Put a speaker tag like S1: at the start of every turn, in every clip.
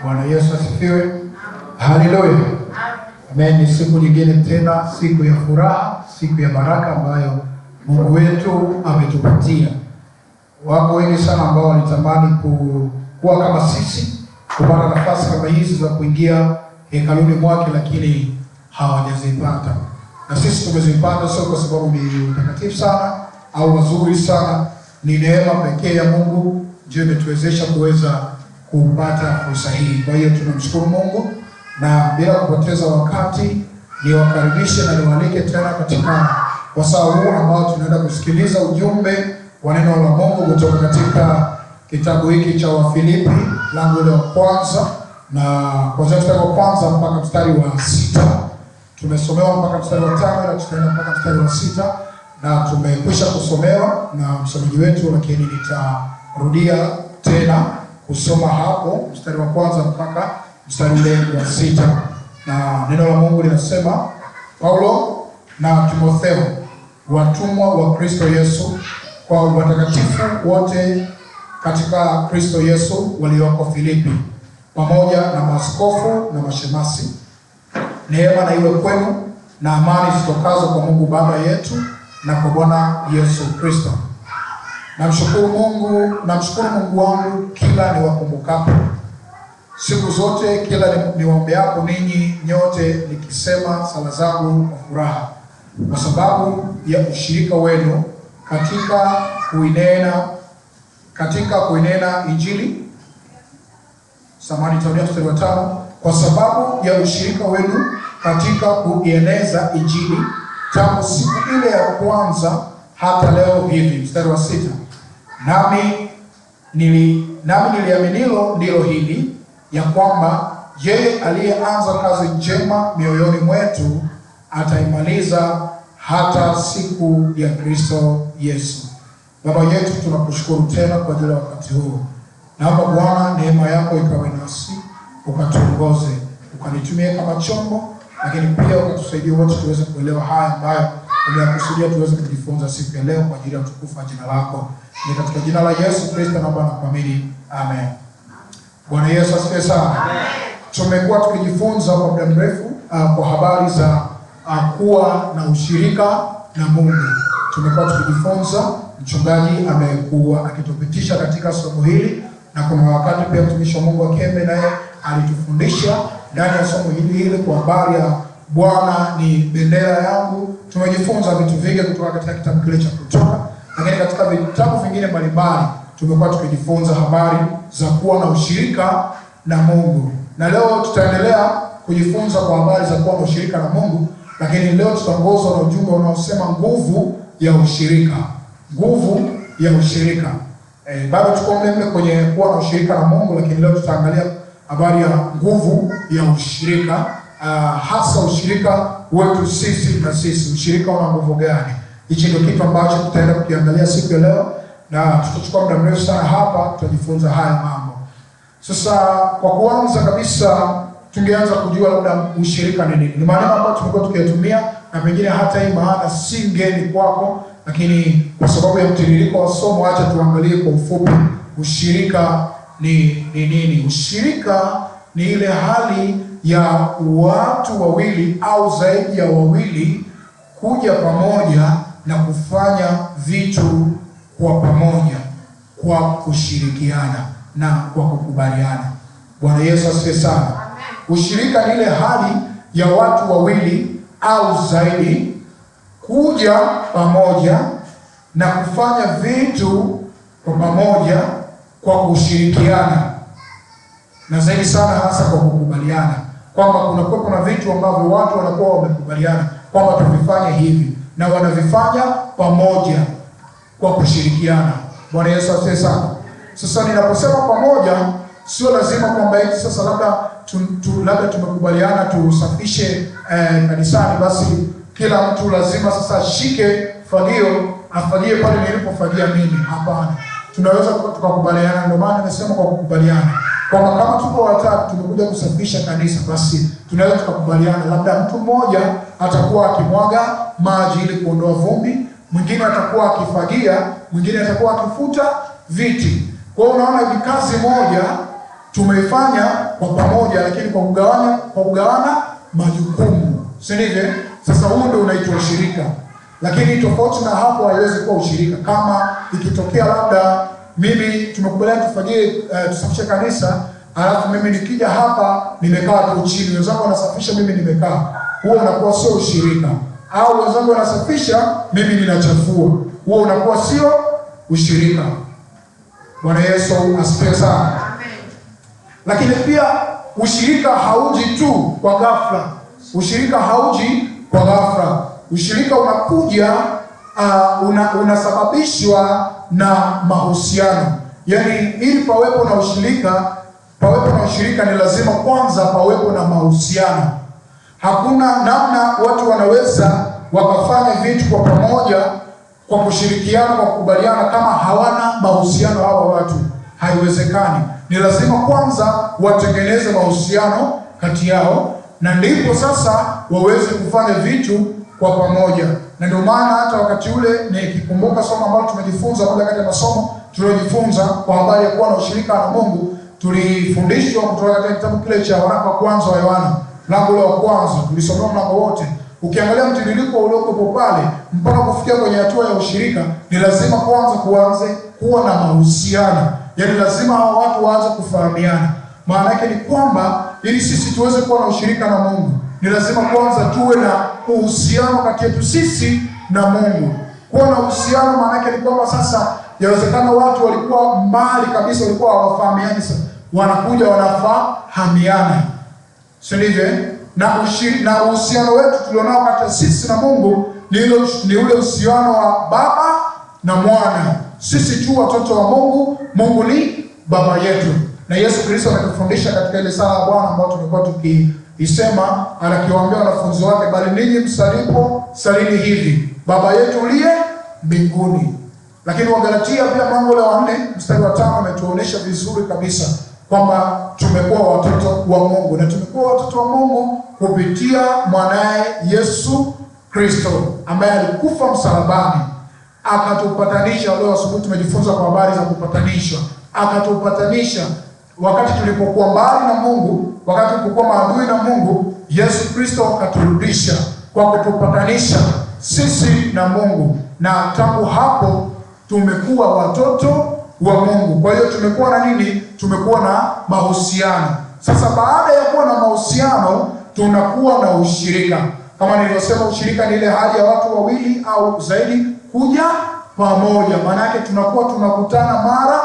S1: Bwana Yesu asifiwe. Haleluya. Amen. Ni siku nyingine tena, siku ya furaha, siku ya baraka ambayo Mungu wetu ametupatia. Wako wengi sana ambao walitamani kuwa kama sisi, kupata nafasi kama hizi za kuingia hekaluni mwake, lakini hawajazipata. Na sisi tumezipata sio kwa sababu ni utakatifu sana au wazuri sana, ni neema pekee ya Mungu ndio imetuwezesha kuweza kupata fursa hii. Kwa hiyo tunamshukuru Mungu, na bila kupoteza wakati niwakaribishe na niwaalike tena katika wasaa huu ambao tunaenda kusikiliza ujumbe wa neno la Mungu kutoka katika kitabu hiki cha Wafilipi lango la kwanza, na kuanzia mstari wa kwanza mpaka mstari wa 6. Tumesomewa mpaka mstari wa 5 na tutaenda mpaka mstari wa 6, na tumekwisha kusomewa na msomaji wetu, lakini nitarudia tena kusoma hapo mstari wa kwanza mpaka mstari wa 6. Na neno la Mungu linasema, Paulo na Timotheo, watumwa wa Kristo Yesu, kwa watakatifu wote katika Kristo Yesu walioko Filipi, pamoja na maaskofu na mashemasi. Neema na iwe kwenu na amani zitokazo kwa Mungu Baba yetu na kwa Bwana Yesu Kristo. Namshukuru Mungu wangu kila niwakumbukapo, siku zote kila niwaombeapo ninyi nyote, nikisema sala zangu kwa furaha, kwa sababu ya ushirika wenu katika kuinena Injili. Samahani, mstari wa 5. Kwa sababu ya ushirika wenu katika kuieneza Injili tangu siku ile ya kwanza hata leo hivi. Mstari wa 6. Nami niliaminilo ndilo hili, ya kwamba yeye aliyeanza kazi njema mioyoni mwetu ataimaliza hata siku ya Kristo Yesu. Baba yetu, tunakushukuru tena kwa ajili ya wakati huu. Naomba Bwana neema yako ikawe nasi, ukatuongoze, ukanitumie kama chombo, lakini pia ukatusaidia wote tuweze kuelewa haya ambayo umeyakusudia tuweze kujifunza siku ya leo kwa ajili ya utukufu wa jina lako. Ni katika jina la Yesu Kristo naomba na kuamini. Amen. Bwana Yesu asifiwe sana. Tumekuwa tukijifunza kwa muda mrefu kwa habari za kuwa na ushirika na Mungu. Tumekuwa tukijifunza, mchungaji amekuwa akitupitisha katika somo hili, na kuna wakati pia mtumishi wa Mungu Akembe naye alitufundisha ndani ya somo hili kwa habari ya Bwana ni bendera yangu. Tumejifunza vitu vingi kutoka katika kitabu kile cha Kutoka, lakini katika vitabu vingine mbalimbali tumekuwa tukijifunza habari za kuwa na ushirika na Mungu. Na leo tutaendelea kujifunza kwa habari za kuwa na ushirika na Mungu, lakini leo tutaongozwa na ujumbe unaosema nguvu ya ushirika. Nguvu ya ushirika. Bado tuko mle kwenye kuwa na ushirika na Mungu, lakini leo tutaangalia habari ya nguvu ya ushirika, hasa ushirika wetu sisi na sisi. Ushirika una nguvu gani? Hichi ndio kitu ambacho tutaenda kukiangalia siku ya leo, na tutachukua muda mrefu sana hapa, tutajifunza haya mambo. Sasa kwa kuanza kabisa, tungeanza kujua labda ushirika ni nini. Ni maneno ambayo tumekuwa tukiyatumia, na pengine hata hii maana si ngeni kwako, lakini kwa sababu ya mtiririko wa somo, acha tuangalie kwa ufupi ushirika ni nini. Ushirika ni ile hali ya watu wawili au zaidi ya wawili kuja pamoja na kufanya vitu kwa pamoja, kwa kushirikiana na kwa kukubaliana. Bwana Yesu asifiwe sana. Ushirika ni ile hali ya watu wawili au zaidi kuja pamoja na kufanya vitu kwa pamoja kwa kushirikiana, na zaidi sana hasa kwa kukubaliana, kwamba kuna vitu ambavyo watu wanakuwa wamekubaliana kwamba tuvifanye hivi, na wanavifanya pamoja kwa kushirikiana. Bwana Yesu asifiwe sana. Sasa ninaposema pamoja, sio lazima kwamba eti sasa labda tumekubaliana tusafishe kanisani, basi kila mtu lazima sasa ashike fagio afagie pale nilipofagia mimi. Hapana. Tunaweza tukakubaliana. Ndio maana nimesema kwa kukubaliana, kwamba kama tuko watatu tumekuja kusafisha kanisa, basi tunaweza tukakubaliana, labda mtu mmoja atakuwa akimwaga maji ili kuondoa vumbi, mwingine atakuwa akifagia, mwingine atakuwa akifuta viti. Kwa hiyo unaona hivi kazi moja tumeifanya kwa pamoja, lakini kwa kugawana majukumu. Si ndivyo? Sasa huu ndio unaitwa ushirika. Lakini tofauti na hapo haiwezi kuwa ushirika. Kama ikitokea labda mimi tumekubaliana tusafishe kanisa, alafu mimi nikija hapa nimekaa tu chini, wenzangu wanasafisha, mimi nimekaa, huo unakuwa sio ushirika. Au wenzangu wanasafisha, mimi ninachafua, huo unakuwa sio ushirika. Bwana Yesu asifiwe sana. Amen. Lakini pia ushirika hauji tu kwa ghafla. Ushirika hauji kwa ghafla. Ushirika unakuja unasababishwa na mahusiano. Yaani ili pawepo na ushirika ni lazima kwanza pawepo na mahusiano. Hakuna namna watu wanaweza wakafanya vitu kwa pamoja, kwa kushirikiana, kwa kukubaliana kama hawana mahusiano hawa watu. Haiwezekani. Ni lazima kwanza watengeneze mahusiano kati yao, na ndipo sasa waweze kufanya vitu kwa pamoja. Na ndio maana hata wakati ule nikikumbuka somo ambalo tumejifunza, moja kati ya masomo tuliojifunza kwa habari ya kuwa na ushirika na Mungu, tulifundishwa kutoka katika kitabu kile cha waraka wa kwanza wa Yohana, mlango ule wa kwanza, tulisoma mlango wote. Ukiangalia mtiririko uliokuwa pale mpaka kufikia kwenye hatua ya ushirika, ni lazima kwanza kuwa na mahusiano. Yaani lazima hao watu waanze kufahamiana. Maana yake ni kwamba ili sisi tuweze kuwa na ushirika na Mungu, ni lazima kwanza tuwe na uhusiano kati yetu sisi na Mungu. Kuwa na uhusiano maana yake ni kwamba sasa yawezekana watu walikuwa mbali kabisa, walikuwa hawafahamiani, sasa wanakuja wanafahamiana. Si ndivyo? Na uhusiano wetu tulionao kati ya sisi na Mungu ni ule uhusiano wa Baba na Mwana. Sisi tu watoto wa Mungu, Mungu ni baba yetu. Na Yesu Kristo anatufundisha katika ile sala ya Bwana ambayo tumekuwa tukiisema, anakiwaambia wanafunzi wake, bali ninyi msalipo salini hivi: Baba yetu uliye mbinguni. Lakini Wagalatia pia mlango ule wa 4 mstari wa 5 ametuonesha vizuri kabisa kwamba tumekuwa watoto wa Mungu, na tumekuwa watoto wa Mungu kupitia mwanae Yesu Kristo ambaye alikufa msalabani akatupatanisha. Leo asubuhi tumejifunza kwa habari za kupatanishwa. Akatupatanisha wakati tulipokuwa mbali na Mungu, wakati tulipokuwa maadui na Mungu, Yesu Kristo akaturudisha kwa kutupatanisha sisi na Mungu, na tangu hapo tumekuwa watoto wa Mungu. Kwa hiyo tumekuwa na nini? Tumekuwa na mahusiano. Sasa baada ya kuwa na mahusiano, tunakuwa na ushirika. Kama nilivyosema, ushirika ni ile hali ya watu wawili au zaidi kuja pamoja. Maana yake tunakuwa tunakutana mara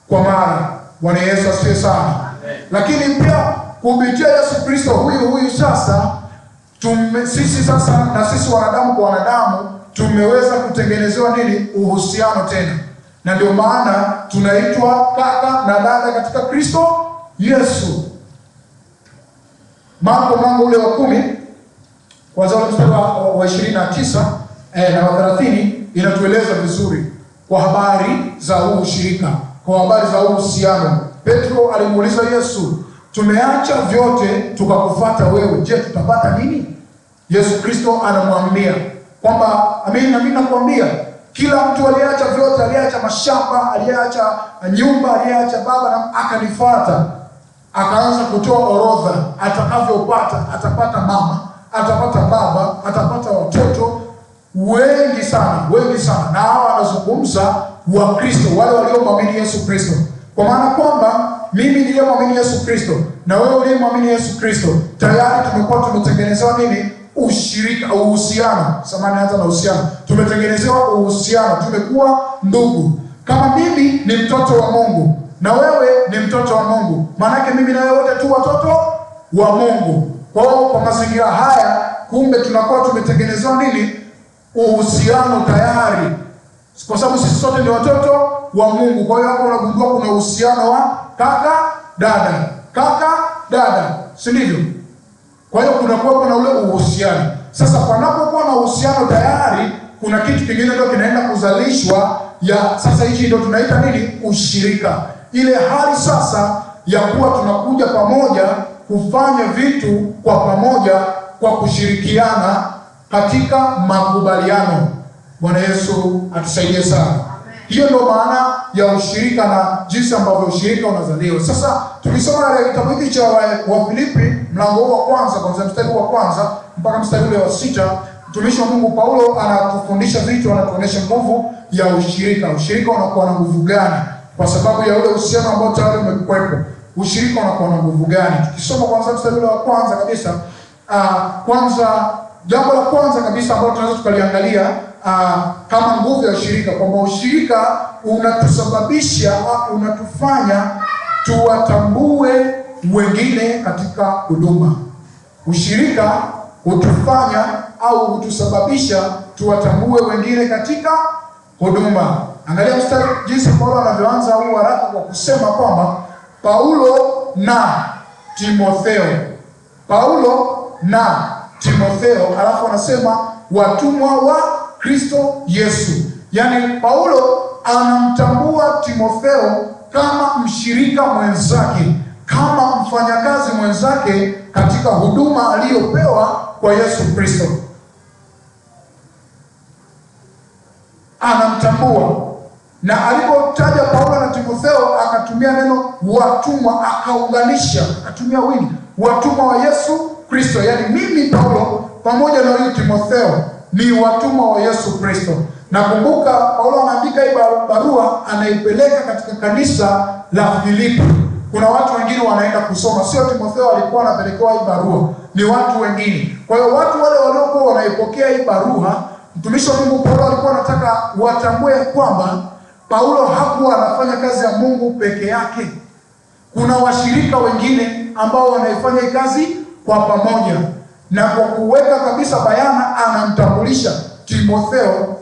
S1: kwa mara. Bwana Yesu asifiwe sana. Lakini pia kupitia Yesu Kristo huyu sasa sisi sasa, na sisi wanadamu kwa wanadamu tumeweza kutengenezewa nini? Uhusiano tena. Na ndio maana tunaitwa kaka na dada katika Kristo Yesu. Mlango ule wa 10 kwanza mstari wa 29 na wa 30 inatueleza vizuri kwa habari za huu ushirika, kwa habari za uhusiano. Petro alimuuliza Yesu, tumeacha vyote tukakufuata wewe, je, tutapata nini? Yesu Kristo anamwambia kwamba mimi nakwambia, kila mtu aliyeacha vyote, aliyeacha mashamba, aliyeacha nyumba, aliyeacha baba na akanifuata, akaanza kutoa orodha atakavyopata. Atapata mama, atapata baba, atapata watoto wengi sana. Na hawa anazungumza wa Kristo, wale waliomwamini Yesu Kristo. Kwa maana kwamba mimi niliyemwamini Yesu Kristo na wewe uliyemwamini Yesu Kristo, tayari tumekuwa tumetengenezewa nini? Ushirika, uhusiano. Samahani, hata na uhusiano. Tumetengenezewa uhusiano, tumekuwa ndugu. Kama mimi ni mtoto wa Mungu na wewe ni mtoto wa Mungu, maana yake mimi na wewe wote tu watoto wa Mungu. Kwa hiyo kwa mazingira haya, kumbe tunakuwa tumetengenezewa nini? Uhusiano tayari, kwa sababu sisi sote ni watoto wa Mungu. Kwa hiyo hapo unagundua kuna uhusiano wa kaka dada, si ndivyo? Kwa hiyo kunakuwa na ule uhusiano. Sasa panapokuwa na uhusiano tayari, kuna kitu kingine ndio kinaenda kuzalishwa. Sasa hichi ndio tunaita nini? Ushirika. Ile hali sasa ya kuwa tunakuja pamoja kufanya vitu kwa pamoja, kwa kushirikiana katika makubaliano. Bwana Yesu atusaidie sana. Hiyo ndio maana ya ushirika na jinsi ambavyo ushirika unazaliwa. Sasa tukisoma ile kitabu hiki cha Wafilipi mlango wa kwanza kuanzia mstari wa kwanza mpaka mstari ule wa 6, mtumishi wa Mungu Paulo anatufundisha vitu, anatuonyesha nguvu ya ushirika. Ushirika unakuwa na nguvu gani? Kwa sababu ya ule uhusiano ambao tayari umekuwepo. Ushirika unakuwa na nguvu gani? Tukisoma kwanza mstari ule wa kwanza kabisa, jambo la kwanza kabisa ambalo tunaweza tukaliangalia kama nguvu ya ushirika, kwamba ushirika unatusababisha, unatufanya tuwatambue wengine katika huduma. Ushirika hutufanya au hutusababisha tuwatambue wengine katika huduma. Angalia mstari jinsi Paulo anavyoanza huu waraka kwa kusema kwamba Paulo na Timotheo. Paulo na Timotheo, alafu anasema watumwa wa Kristo Yesu. Yaani Paulo anamtambua Timotheo kama mshirika mwenzake, kama mfanyakazi mwenzake katika huduma aliyopewa kwa Yesu Kristo. Anamtambua. Na alipotaja Paulo na Timotheo akatumia neno watumwa, akaunganisha, akatumia wingi, watumwa wa Yesu Kristo. Yaani mimi Paulo pamoja na huyu Timotheo ni watumwa wa Yesu Kristo. Na kumbuka Paulo anaandika hii barua, anaipeleka katika kanisa la Filipi. Kuna watu wengine wanaenda kusoma, sio Timotheo alikuwa anapelekewa hii barua, ni watu wengine. Kwa hiyo watu wale waliokuwa wanaipokea hii barua, mtumishi wa Mungu Paulo alikuwa anataka watambue kwamba Paulo hakuwa anafanya kazi ya Mungu peke yake. Kuna washirika wengine ambao wanaifanya hii kazi kwa pamoja. Na kwa kuweka kabisa bayana, anamtambulisha Timotheo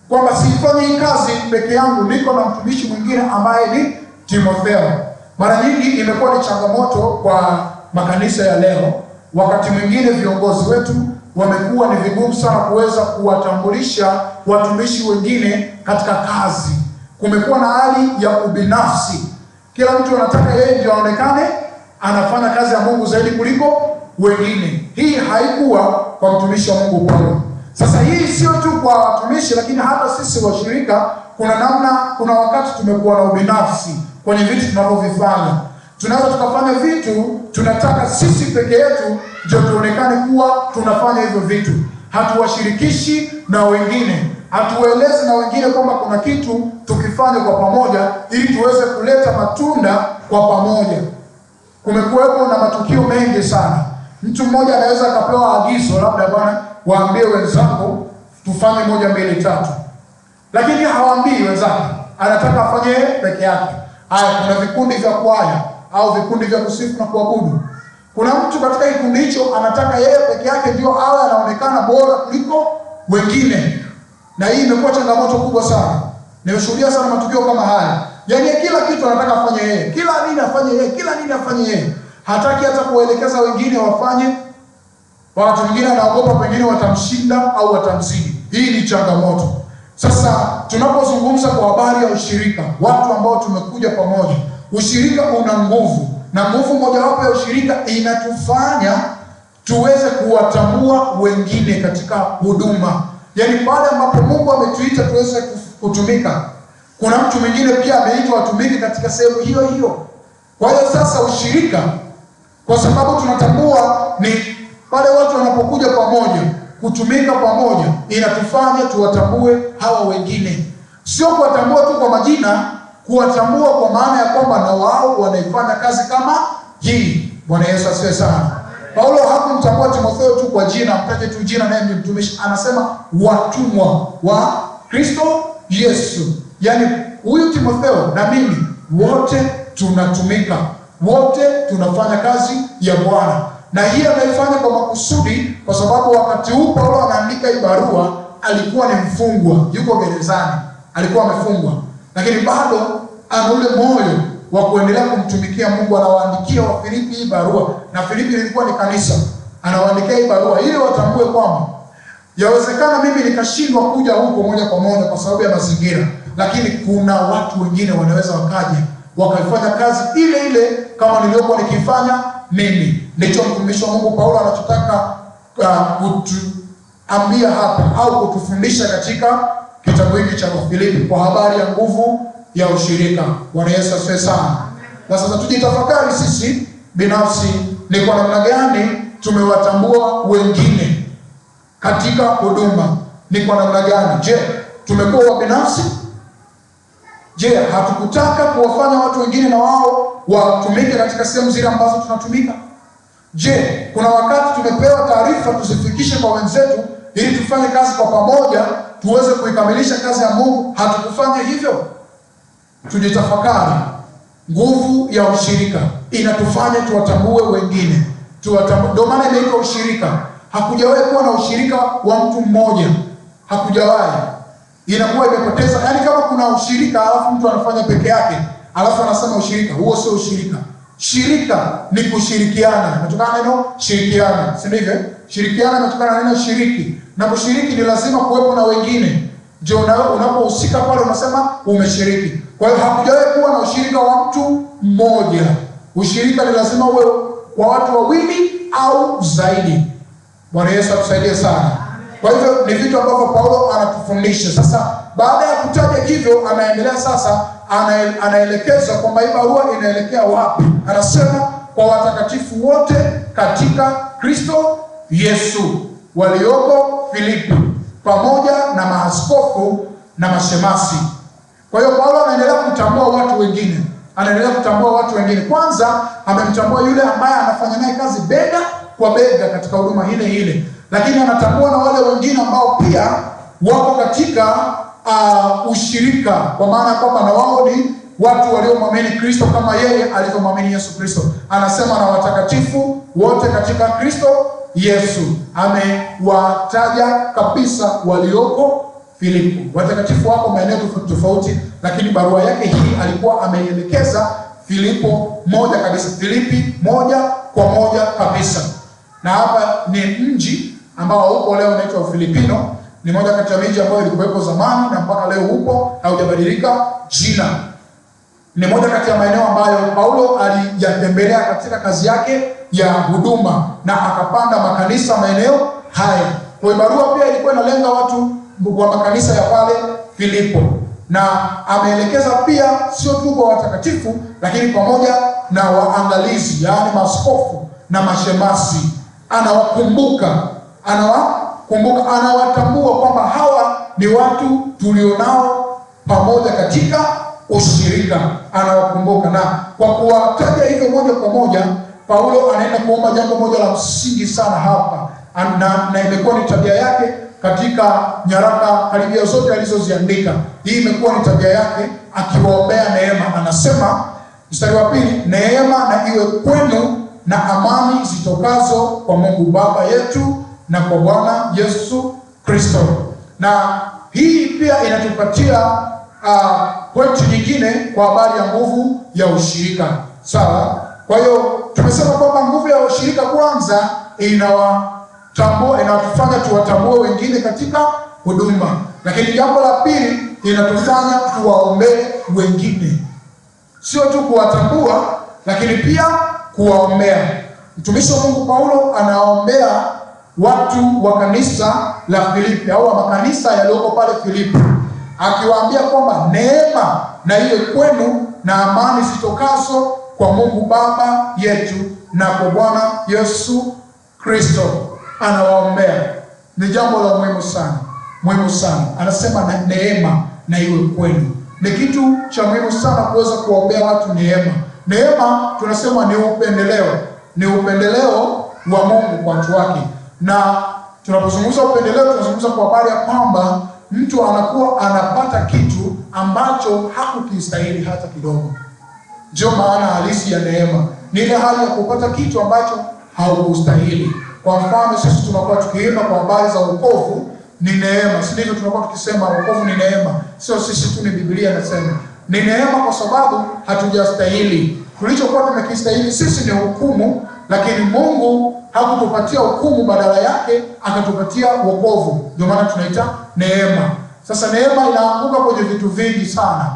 S1: kwamba sifanyi hii kazi peke yangu, niko na mtumishi mwingine ambaye ni Timotheo. Mara nyingi imekuwa ni changamoto kwa makanisa ya leo. Wakati mwingine viongozi wetu wamekuwa ni vigumu sana kuweza kuwatambulisha watumishi wengine katika kazi. Kumekuwa na hali ya ubinafsi. Kila mtu anataka yeye ndio aonekane anafanya kazi ya Mungu zaidi kuliko wengine. Hii haikuwa kwa mtumishi wa Mungu Paulo. Sasa hii sio tu kwa watumishi, lakini hata sisi washirika kuna wakati tumekuwa na ubinafsi kwenye vitu tunavyovifanya. Tunaweza tukafanya vitu tunataka sisi peke yetu ndio tuonekane kuwa tunafanya hivyo vitu. Hatuwashirikishi na wengine, hatuelezi na wengine kwamba kuna kitu tukifanya kwa pamoja ili tuweze kuleta matunda kwa pamoja. Kumekuwepo na matukio mengi sana. Mtu mmoja anaweza akapewa agizo, labda bwana waambie wenzako tufanye 1 2 3. Lakini hawaambii wenzake, anataka afanye peke yake. Haya, kuna vikundi vya kwaya au vikundi vya kusifu na kuabudu. Kuna mtu katika kikundi hicho anataka yeye peke yake ndio awe anaonekana bora kuliko wengine. Na hii imekuwa changamoto kubwa sana. Nimeshuhudia sana matukio kama haya. Yaani kila kitu anataka afanye yeye, kila nini afanye yeye, kila nini afanye yeye. Hataki hata kuelekeza wengine wafanye. Watu wengine anaogopa pengine watamshinda au watamzidi. Hii ni changamoto. Sasa tunapozungumza kwa habari ya ushirika, watu ambao tumekuja pamoja, ushirika una nguvu. Na nguvu mojawapo ya ushirika inatufanya tuweze kuwatambua wengine katika huduma. Yaani pale ambapo Mungu ametuita tuweze kutumika, kuna mtu mwingine pia ameitwa atumike katika sehemu hiyo hiyo. Kwa hiyo sasa ushirika, kwa sababu tunatambua ni pale watu wanapokuja pamoja, kutumika pamoja, inatufanya tuwatambue hawa wengine. Sio kuwatambua tu kwa majina, kuwatambua kwa maana ya kwamba na wao wanaifanya kazi kama hii. Bwana Yesu asifiwe sana. Paulo hakumtambua Timotheo tu kwa jina, mtaje tu jina naye ni mtumishi. Anasema watumwa wa Kristo Yesu. Yaani huyu Timotheo na mimi wote tunatumika, wote tunafanya kazi ya Bwana. Na hii anaifanya kwa makusudi, kwa sababu wakati huu Paulo anaandika hii barua alikuwa ni mfungwa, yuko gerezani, alikuwa amefungwa, lakini bado ana ule moyo wa kuendelea kumtumikia Mungu. Anawaandikia Wafilipi hii barua, na Filipi ilikuwa ni kanisa. Anawaandikia hii barua ili watambue kwamba yawezekana mimi nikashindwa kuja huko moja kwa moja kwa sababu ya mazingira, lakini kuna watu wengine wanaweza wakaja wakaifanya kazi ile ile kama niliyokuwa nikifanya mimi. Ndicho mtumishi wa Mungu Paulo anachotaka kutuambia hapa au kutufundisha katika kitabu hiki cha Wafilipi kwa habari ya nguvu ya ushirika. Bwana Yesu asifiwe sana. Na sasa tujitafakari sisi binafsi ni kwa namna gani tumewatambua wengine katika huduma. Ni kwa namna gani? Je, tumekuwa binafsi? Je, hatukutaka kuwafanya watu wengine na wao watumike katika sehemu zile ambazo tunatumika? Je, kuna wakati tumepewa taarifa tuzifikishe kwa wenzetu ili tufanye kazi kwa pamoja, tuweze kuikamilisha kazi ya Mungu? Hatukufanya hivyo. Tujitafakari. Nguvu ya ushirika inatufanya tuwatambue wengine. Ndio maana inaitwa ushirika. Hakujawahi kuwa na ushirika wa mtu mmoja. Hakujawahi. Inakuwa imepoteza. Yaani kama kuna ushirika alafu mtu anafanya peke yake, alafu anasema ushirika, huo sio ushirika. Shirika ni kushirikiana. Inatokana na neno shirikiana, si ndivyo? Shirikiana inatokana na neno shiriki. Na kushiriki ni lazima kuwepo na wengine. Ndio unapohusika pale unasema umeshiriki. Kwa hiyo hakujawahi kuwa na ushirika wa mtu mmoja. Ushirika ni lazima uwe kwa watu wawili au zaidi. Bwana Yesu atusaidie sana. Kwa hivyo ni vitu ambavyo Paulo anatufundisha. Sasa baada ya kutaja hivyo, anaendelea sasa, anaelekeza kwamba hii barua inaelekea wapi. Anasema kwa watakatifu wote katika Kristo Yesu walioko Filipi, pamoja na maaskofu na mashemasi. Kwa hiyo Paulo anaendelea kutambua watu wengine. Kwanza amemtambua yule ambaye anafanya naye kazi bega kwa bega katika huduma ile ile. Lakini anatambua na wale wengine ambao pia wako katika ushirika, kwa maana kwamba na wao ni watu waliomwamini Kristo kama yeye alivyomwamini Yesu Kristo. Anasema na watakatifu wote katika Kristo Yesu. Amewataja kabisa walioko Filipi. Watakatifu wako maeneo tofauti, lakini barua yake hii alikuwa ameielekeza Filipo moja kabisa. Filipi moja kwa moja kabisa. Na hapa ni mji ambao uko leo unaitwa Filipino. Ni moja kati ya miji ambayo ilikuwepo zamani na mpaka leo upo, haujabadilika jina. Ni moja kati ya maeneo ambayo Paulo alijatembelea katika kazi yake ya huduma na akapanda makanisa maeneo haya. Kwa hiyo barua pia ilikuwa inalenga watu wa makanisa ya pale Filipo. Na ameelekeza pia sio tu kwa watakatifu, lakini pamoja na waangalizi, yaani maaskofu na mashemasi. Anawakumbuka, anawatambua kwamba hawa ni watu tulionao pamoja katika ushirika. Anawakumbuka, na kwa kuwataja hivyo moja kwa moja, Paulo anaenda kuomba jambo moja la msingi sana hapa, na imekuwa ni tabia yake katika nyaraka karibia zote alizoziandika. Hii imekuwa ni tabia yake, akiwaombea neema. Anasema mstari wa 2, neema na iwe kwenu na amani zitokazo kwa Mungu Baba yetu na kwa Bwana Yesu Kristo. Na hii pia inatupatia pointi nyingine kwa habari ya nguvu ya ushirika. Sawa? Kwa hiyo tumesema kwamba nguvu ya ushirika kwanza inatufanya tuwatambue wengine katika huduma. Lakini jambo la pili, inatufanya tuwaombee wengine. Sio tu kuwatambua, lakini pia kuwaombea. Mtumishi wa Mungu Paulo anaombea watu wa kanisa la Filipi au wa makanisa yaliyoko pale Filipi, akiwaambia kwamba neema na iwe kwenu na amani zitokazo kwa Mungu Baba yetu na kwa Bwana Yesu Kristo. Anawaombea. Ni jambo la muhimu sana. Anasema na neema na iwe kwenu. Ni kitu cha muhimu sana kuweza kuwaombea watu neema. Neema tunasema ni upendeleo. Ni upendeleo wa Mungu kwa watu wake. Na tunapozungumza upendeleo, tunazungumza kwa habari ya kwamba mtu anakuwa anapata kitu ambacho hakukistahili hata kidogo. Ndio maana halisi ya neema. Ni ile hali ya kupata kitu ambacho haukustahili. Kwa mfano, sisi tunakuwa tukiimba kwa habari za wokovu, ni neema. Si ndivyo tunakuwa tukisema wokovu ni neema? Sio sisi tu, ni Biblia inasema. Ni neema kwa sababu hatujastahili. Tulichokuwa tumekistahili sisi ni hukumu, lakini Mungu hakutupatia hukumu, badala yake akatupatia wokovu. Ndio maana tunaita neema. Sasa neema inaanguka kwenye vitu vingi sana.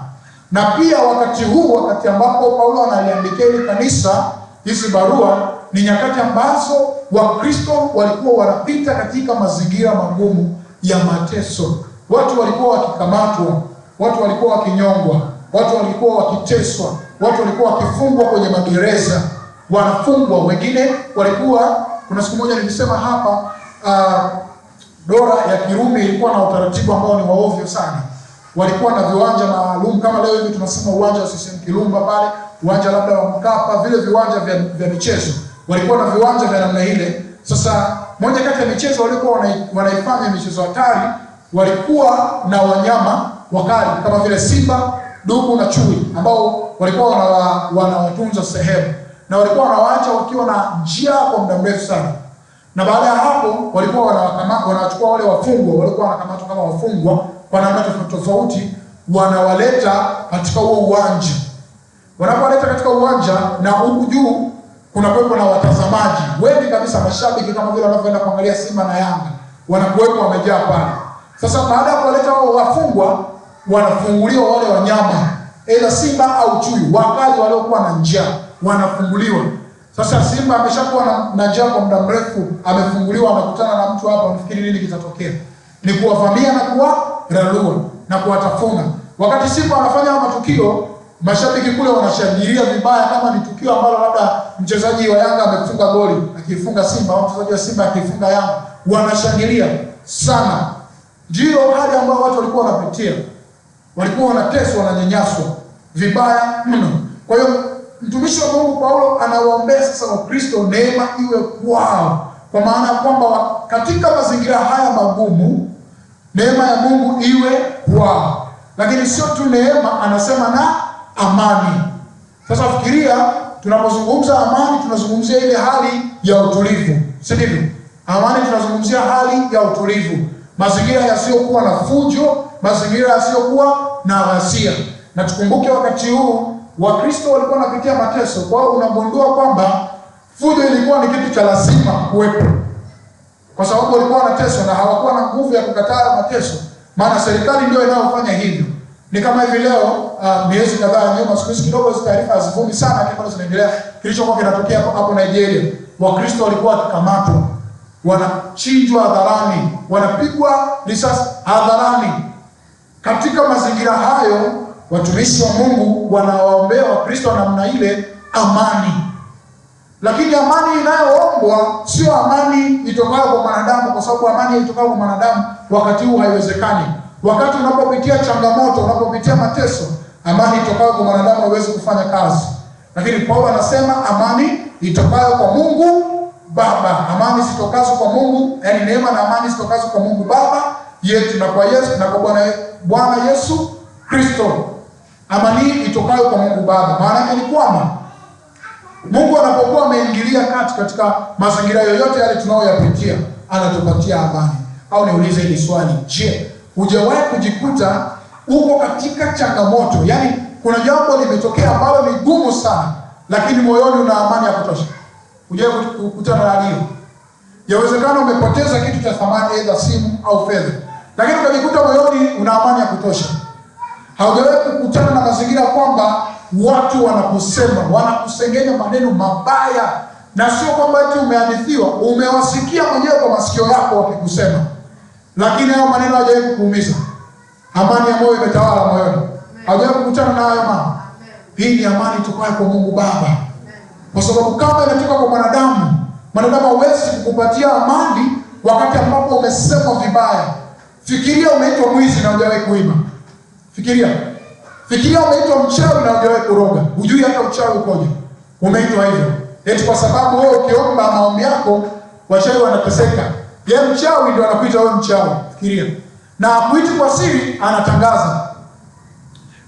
S1: Na pia wakati ambapo Paulo analiandikia ile kanisa hizi barua, ni nyakati ambazo Wakristo walikuwa wanapita katika mazingira magumu ya mateso. watu walikuwa wakikamatwa, watu walikuwa wakinyongwa, watu walikuwa wakiteswa, watu walikuwa wakifungwa kwenye magereza, wanafungwa. Wengine walikuwa, kuna siku moja nilisema hapa, dola ya Kirumi ilikuwa na utaratibu ambao ni waovyo sana. Walikuwa na viwanja maalum, kama leo hivi tunasema uwanja wa CCM Kirumba pale, uwanja labda wa Mkapa, vile viwanja vya michezo. Walikuwa na viwanja vya namna ile. Sasa moja kati ya michezo walikuwa wanaifanya michezo hatari, walikuwa na wanyama wakali kama vile simba, dubu na chui ambao walikuwa wanawatunza sehemu, na walikuwa wanawaacha wakiwa na njia kwa muda mrefu sana. Na baada ya hapo walikuwa wanachukua wale wafungwa, walikuwa wanakamatwa kama wafungwa kwa namna tofauti, wanawaleta katika huo uwanja. Wanapoleta katika uwanja, na huku juu kuna kuwepo na watazamaji wengi kabisa, mashabiki kama vile wanavyoenda kuangalia Simba na Yanga, wanakuwepo wamejaa pale. Sasa baada ya kuwaleta wao wafungwa, wanafunguliwa wale wanyama, aidha simba au chui wakali waliokuwa na njaa, wanafunguliwa. Sasa simba ameshakuwa na njaa kwa muda mrefu, amefunguliwa, anakutana na mtu hapa, unafikiri nini kitatokea? Ni kuwavamia na kuwararua na kuwatafuna. Wakati simba anafanya matukio, mashabiki kule wanashangilia vibaya, kama ni tukio ambalo labda mchezaji wa Yanga amefunga goli akifunga Simba, au mchezaji wa Simba akifunga Yanga, wanashangilia sana. Ndio hali ambayo watu walikuwa wanapitia. Walikuwa wanateswa, wananyanyaswa vibaya mno. Kwa hiyo mtumishi wa Mungu Paulo anawaombea sasa Wakristo neema iwe kwao, kwa maana kwamba katika mazingira haya magumu neema ya Mungu iwe kwao. Lakini sio tu neema, anasema na amani. Sasa fikiria, tunapozungumza amani tunazungumzia ile hali ya utulivu, si ndivyo? Amani tunazungumzia hali ya utulivu, mazingira yasiyokuwa na fujo, mazingira yasiyokuwa na ghasia. Na tukumbuke wakati huu Wakristo walikuwa wanapitia mateso. Kwa hiyo unagundua kwamba fujo ilikuwa ni kitu cha lazima kuwepo, kwa sababu walikuwa wanateswa na hawakuwa na nguvu ya kukataa mateso, maana serikali ndio inayofanya hivyo. Ni kama hivi leo, miezi kadhaa nyuma, siku hizi kidogo hizo taarifa hazivumi sana, lakini bado zinaendelea, kilichokuwa kinatokea hapo Nigeria. Wakristo walikuwa wakikamatwa, wanachinjwa hadharani, wanapigwa risasi hadharani. Katika mazingira hayo, watumishi wa Mungu wanawaombea Wakristo namna ile amani. Lakini amani inayoombwa sio amani itokayo kwa mwanadamu, kwa sababu amani itokayo kwa mwanadamu wakati huu haiwezekani. Wakati unapopitia changamoto, unapopitia mateso, amani itokayo kwa mwanadamu haiwezi kufanya kazi. Lakini Paulo anasema amani itokayo kwa Mungu Baba. Amani zitokazo kwa Mungu, yani neema na amani zitokazo kwa Mungu Baba yetu na kwa Yesu na kwa Bwana Yesu Kristo. Amani itokayo kwa Mungu Baba. Maana yake ni kwamba Mungu anapokuwa ameingilia kati katika mazingira yoyote yale tunayoyapitia, anatupatia amani. Au niulize hili swali, je, hujawahi kujikuta uko katika changamoto, yani kuna jambo limetokea ambalo ni gumu sana, lakini moyoni una amani ya kutosha? Hujawahi kukutana na hiyo? Yawezekana umepoteza kitu cha thamani, aidha simu au fedha, lakini ukajikuta moyoni una amani ya kutosha. Haujawahi kukutana na mazingira kwamba watu wanakusema, wanakusengenya maneno mabaya, na sio kwamba eti umehadithiwa, umewasikia mwenyewe kwa masikio yako wakikusema, lakini hayo maneno hayajawahi kukuumiza? Amani ya moyo imetawala moyoni. Haujawahi kukutana na hayo mambo? Hii ni amani itokayo kwa Mungu Baba. Kwa sababu kama inatoka kwa mwanadamu, mwanadamu hawezi kukupatia amani wakati ambapo umesemwa vibaya. Fikiria umeitwa mwizi na hujawahi kuiba. Fikiria umeitwa mchawi na hujawahi kuroga. Hujui hata uchawi ukoje. Umeitwa hivyo. Eti kwa sababu wewe ukiomba maombi yako wachawi wanateseka. Yeye mchawi ndio anakuita wewe mchawi. Fikiria. Na hakuiti kwa siri, anatangaza.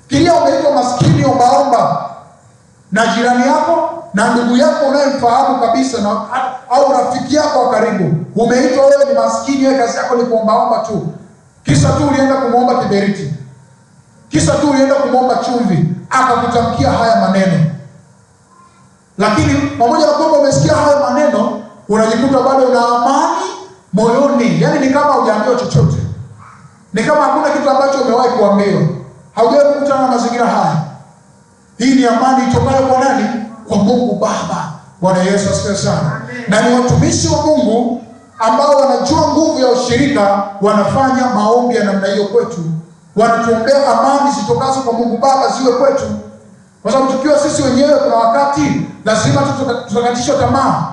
S1: Fikiria umeitwa maskini ombaomba na jirani yako na ndugu yako unayemfahamu kabisa na au rafiki yako wa karibu. Umeitwa wewe ni maskini, wewe kazi yako ni kuombaomba tu. Kisa tu ulienda kumuomba kiberiti. Kisa tu ulienda kumuomba chumvi, akakutamkia haya maneno. Lakini pamoja na kwamba umesikia haya maneno, unajikuta bado una amani moyoni. Yaani ni kama hujaambiwa chochote. Ni kama hakuna kitu ambacho umewahi kuambiwa. Haujawahi kukutana na mazingira haya. Hii ni amani itokayo kwa nani? Kwa Mungu Baba. Bwana Yesu asifiwe sana. Na ni watumishi wa Mungu ambao wanajua nguvu ya ushirika wanafanya maombi ya namna hiyo kwetu. Wanatuombea amani zitokazo kwa Mungu Baba ziwe kwetu. Kwa sababu tukiwa sisi wenyewe kuna wakati lazima tutakatishwa tamaa.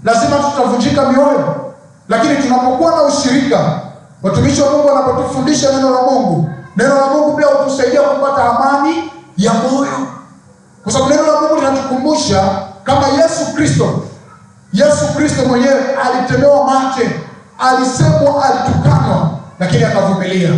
S1: Lazima tutavunjika mioyo. Lakini tunapokuwa na ushirika, watumishi wa Mungu wanapotufundisha neno la Mungu, neno la Mungu pia hutusaidia kupata amani ya moyo. Kwa sababu neno la Mungu linatukumbusha kama Yesu Kristo mwenyewe alitemewa mate, alisemwa, alitukanwa, lakini akavumilia.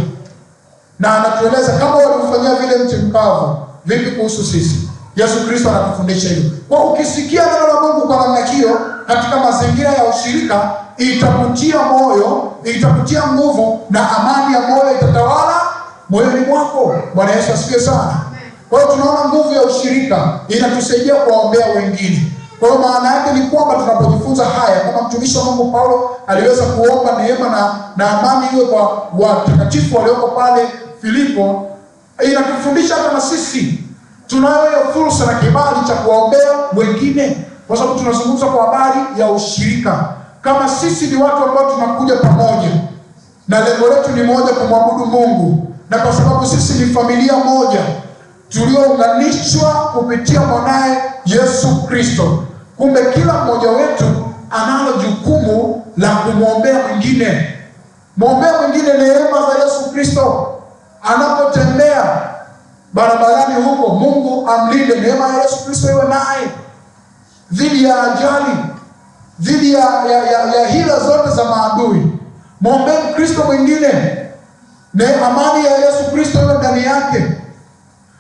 S1: Na anatueleza kama walimfanyia vile mti mkavu, vipi kuhusu sisi? Yesu Kristo anatufundisha hilo. Kwa ukisikia neno la Mungu kwa namna hiyo katika mazingira ya ushirika, itakutia moyo, itakutia nguvu, na amani ya moyo itatawala moyoni mwako. Bwana Yesu asifiwe sana. Kwa hiyo tunaona nguvu ya ushirika inatusaidia kuwaombea wengine. Kwa hiyo maana yake ni kwamba tunapojifunza haya, kama mtumishi wa Mungu Paulo aliweza kuomba neema na amani iwe kwa watakatifu walioko pale Filipo, inatufundisha hata na sisi tunayo hiyo fursa na kibali cha kuwaombea wengine, kwa sababu tunazungumza kwa habari ya ushirika. Kama sisi ni watu ambao tunakuja pamoja na lengo letu ni moja, kumwabudu Mungu, na kwa sababu sisi ni familia moja tuliounganishwa kupitia mwanae Yesu Kristo, kumbe kila mmoja wetu analo jukumu la kumwombea mwingine. Mwombea mwingine neema za Yesu Kristo. Anapotembea barabarani huko, Mungu amlinde, neema ya Yesu Kristo iwe naye dhidi ya ajali, dhidi ya hila zote za maadui. Mwombee Mkristo mwingine, amani ya Yesu Kristo iwe ndani yake.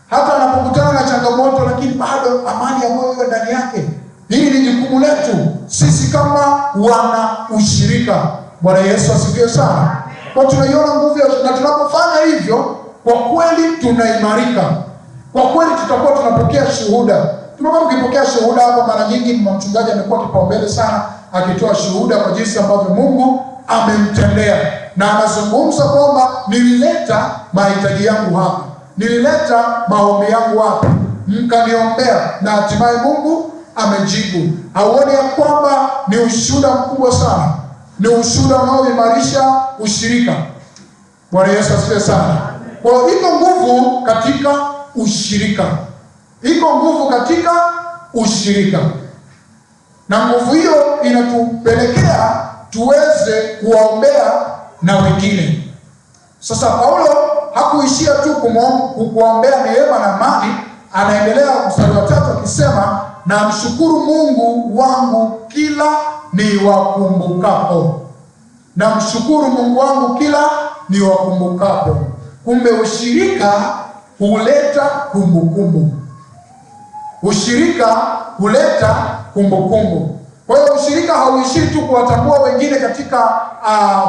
S1: Hata anapokutana na changamoto, lakini bado amani ya moyo iwe ndani yake. Hili ni jukumu letu sisi kama wana ushirika. Bwana Yesu asifiwe sana. Kwa tunaiona nguvu ya ushirika, na tunapofanya hivyo kwa kweli tunaimarika. Kwa kweli tutakuwa tunapokea shuhuda. Tumekuwa tukipokea shuhuda hapa mara nyingi. Mchungaji amekuwa kipaumbele sana akitoa shuhuda kwa jinsi ambavyo Mungu amemtendea, na anazungumza kwamba nilileta mahitaji yangu hapa, nilileta maombi yangu hapa, mkaniombea, na hatimaye Mungu amejibu. Hauoni ya kwamba ni ushuhuda mkubwa sana? Ni ushuhuda unaoimarisha ushirika. Bwana Yesu asifiwe sana. Kwa hiyo iko nguvu katika ushirika. Iko nguvu katika ushirika. Na nguvu hiyo inatupelekea tuweze kuwaombea na wengine. Sasa Paulo hakuishia tu kuwaombea neema na amani. Anaendelea mstari wa 3 akisema, na mshukuru Mungu wangu kila niwakumbukapo. Na mshukuru Mungu wangu kila niwakumbukapo. Kumbe ushirika huleta kumbukumbu. Ushirika huleta kumbukumbu. Kwa hiyo ushirika hauishii tu kuwatambua wengine katika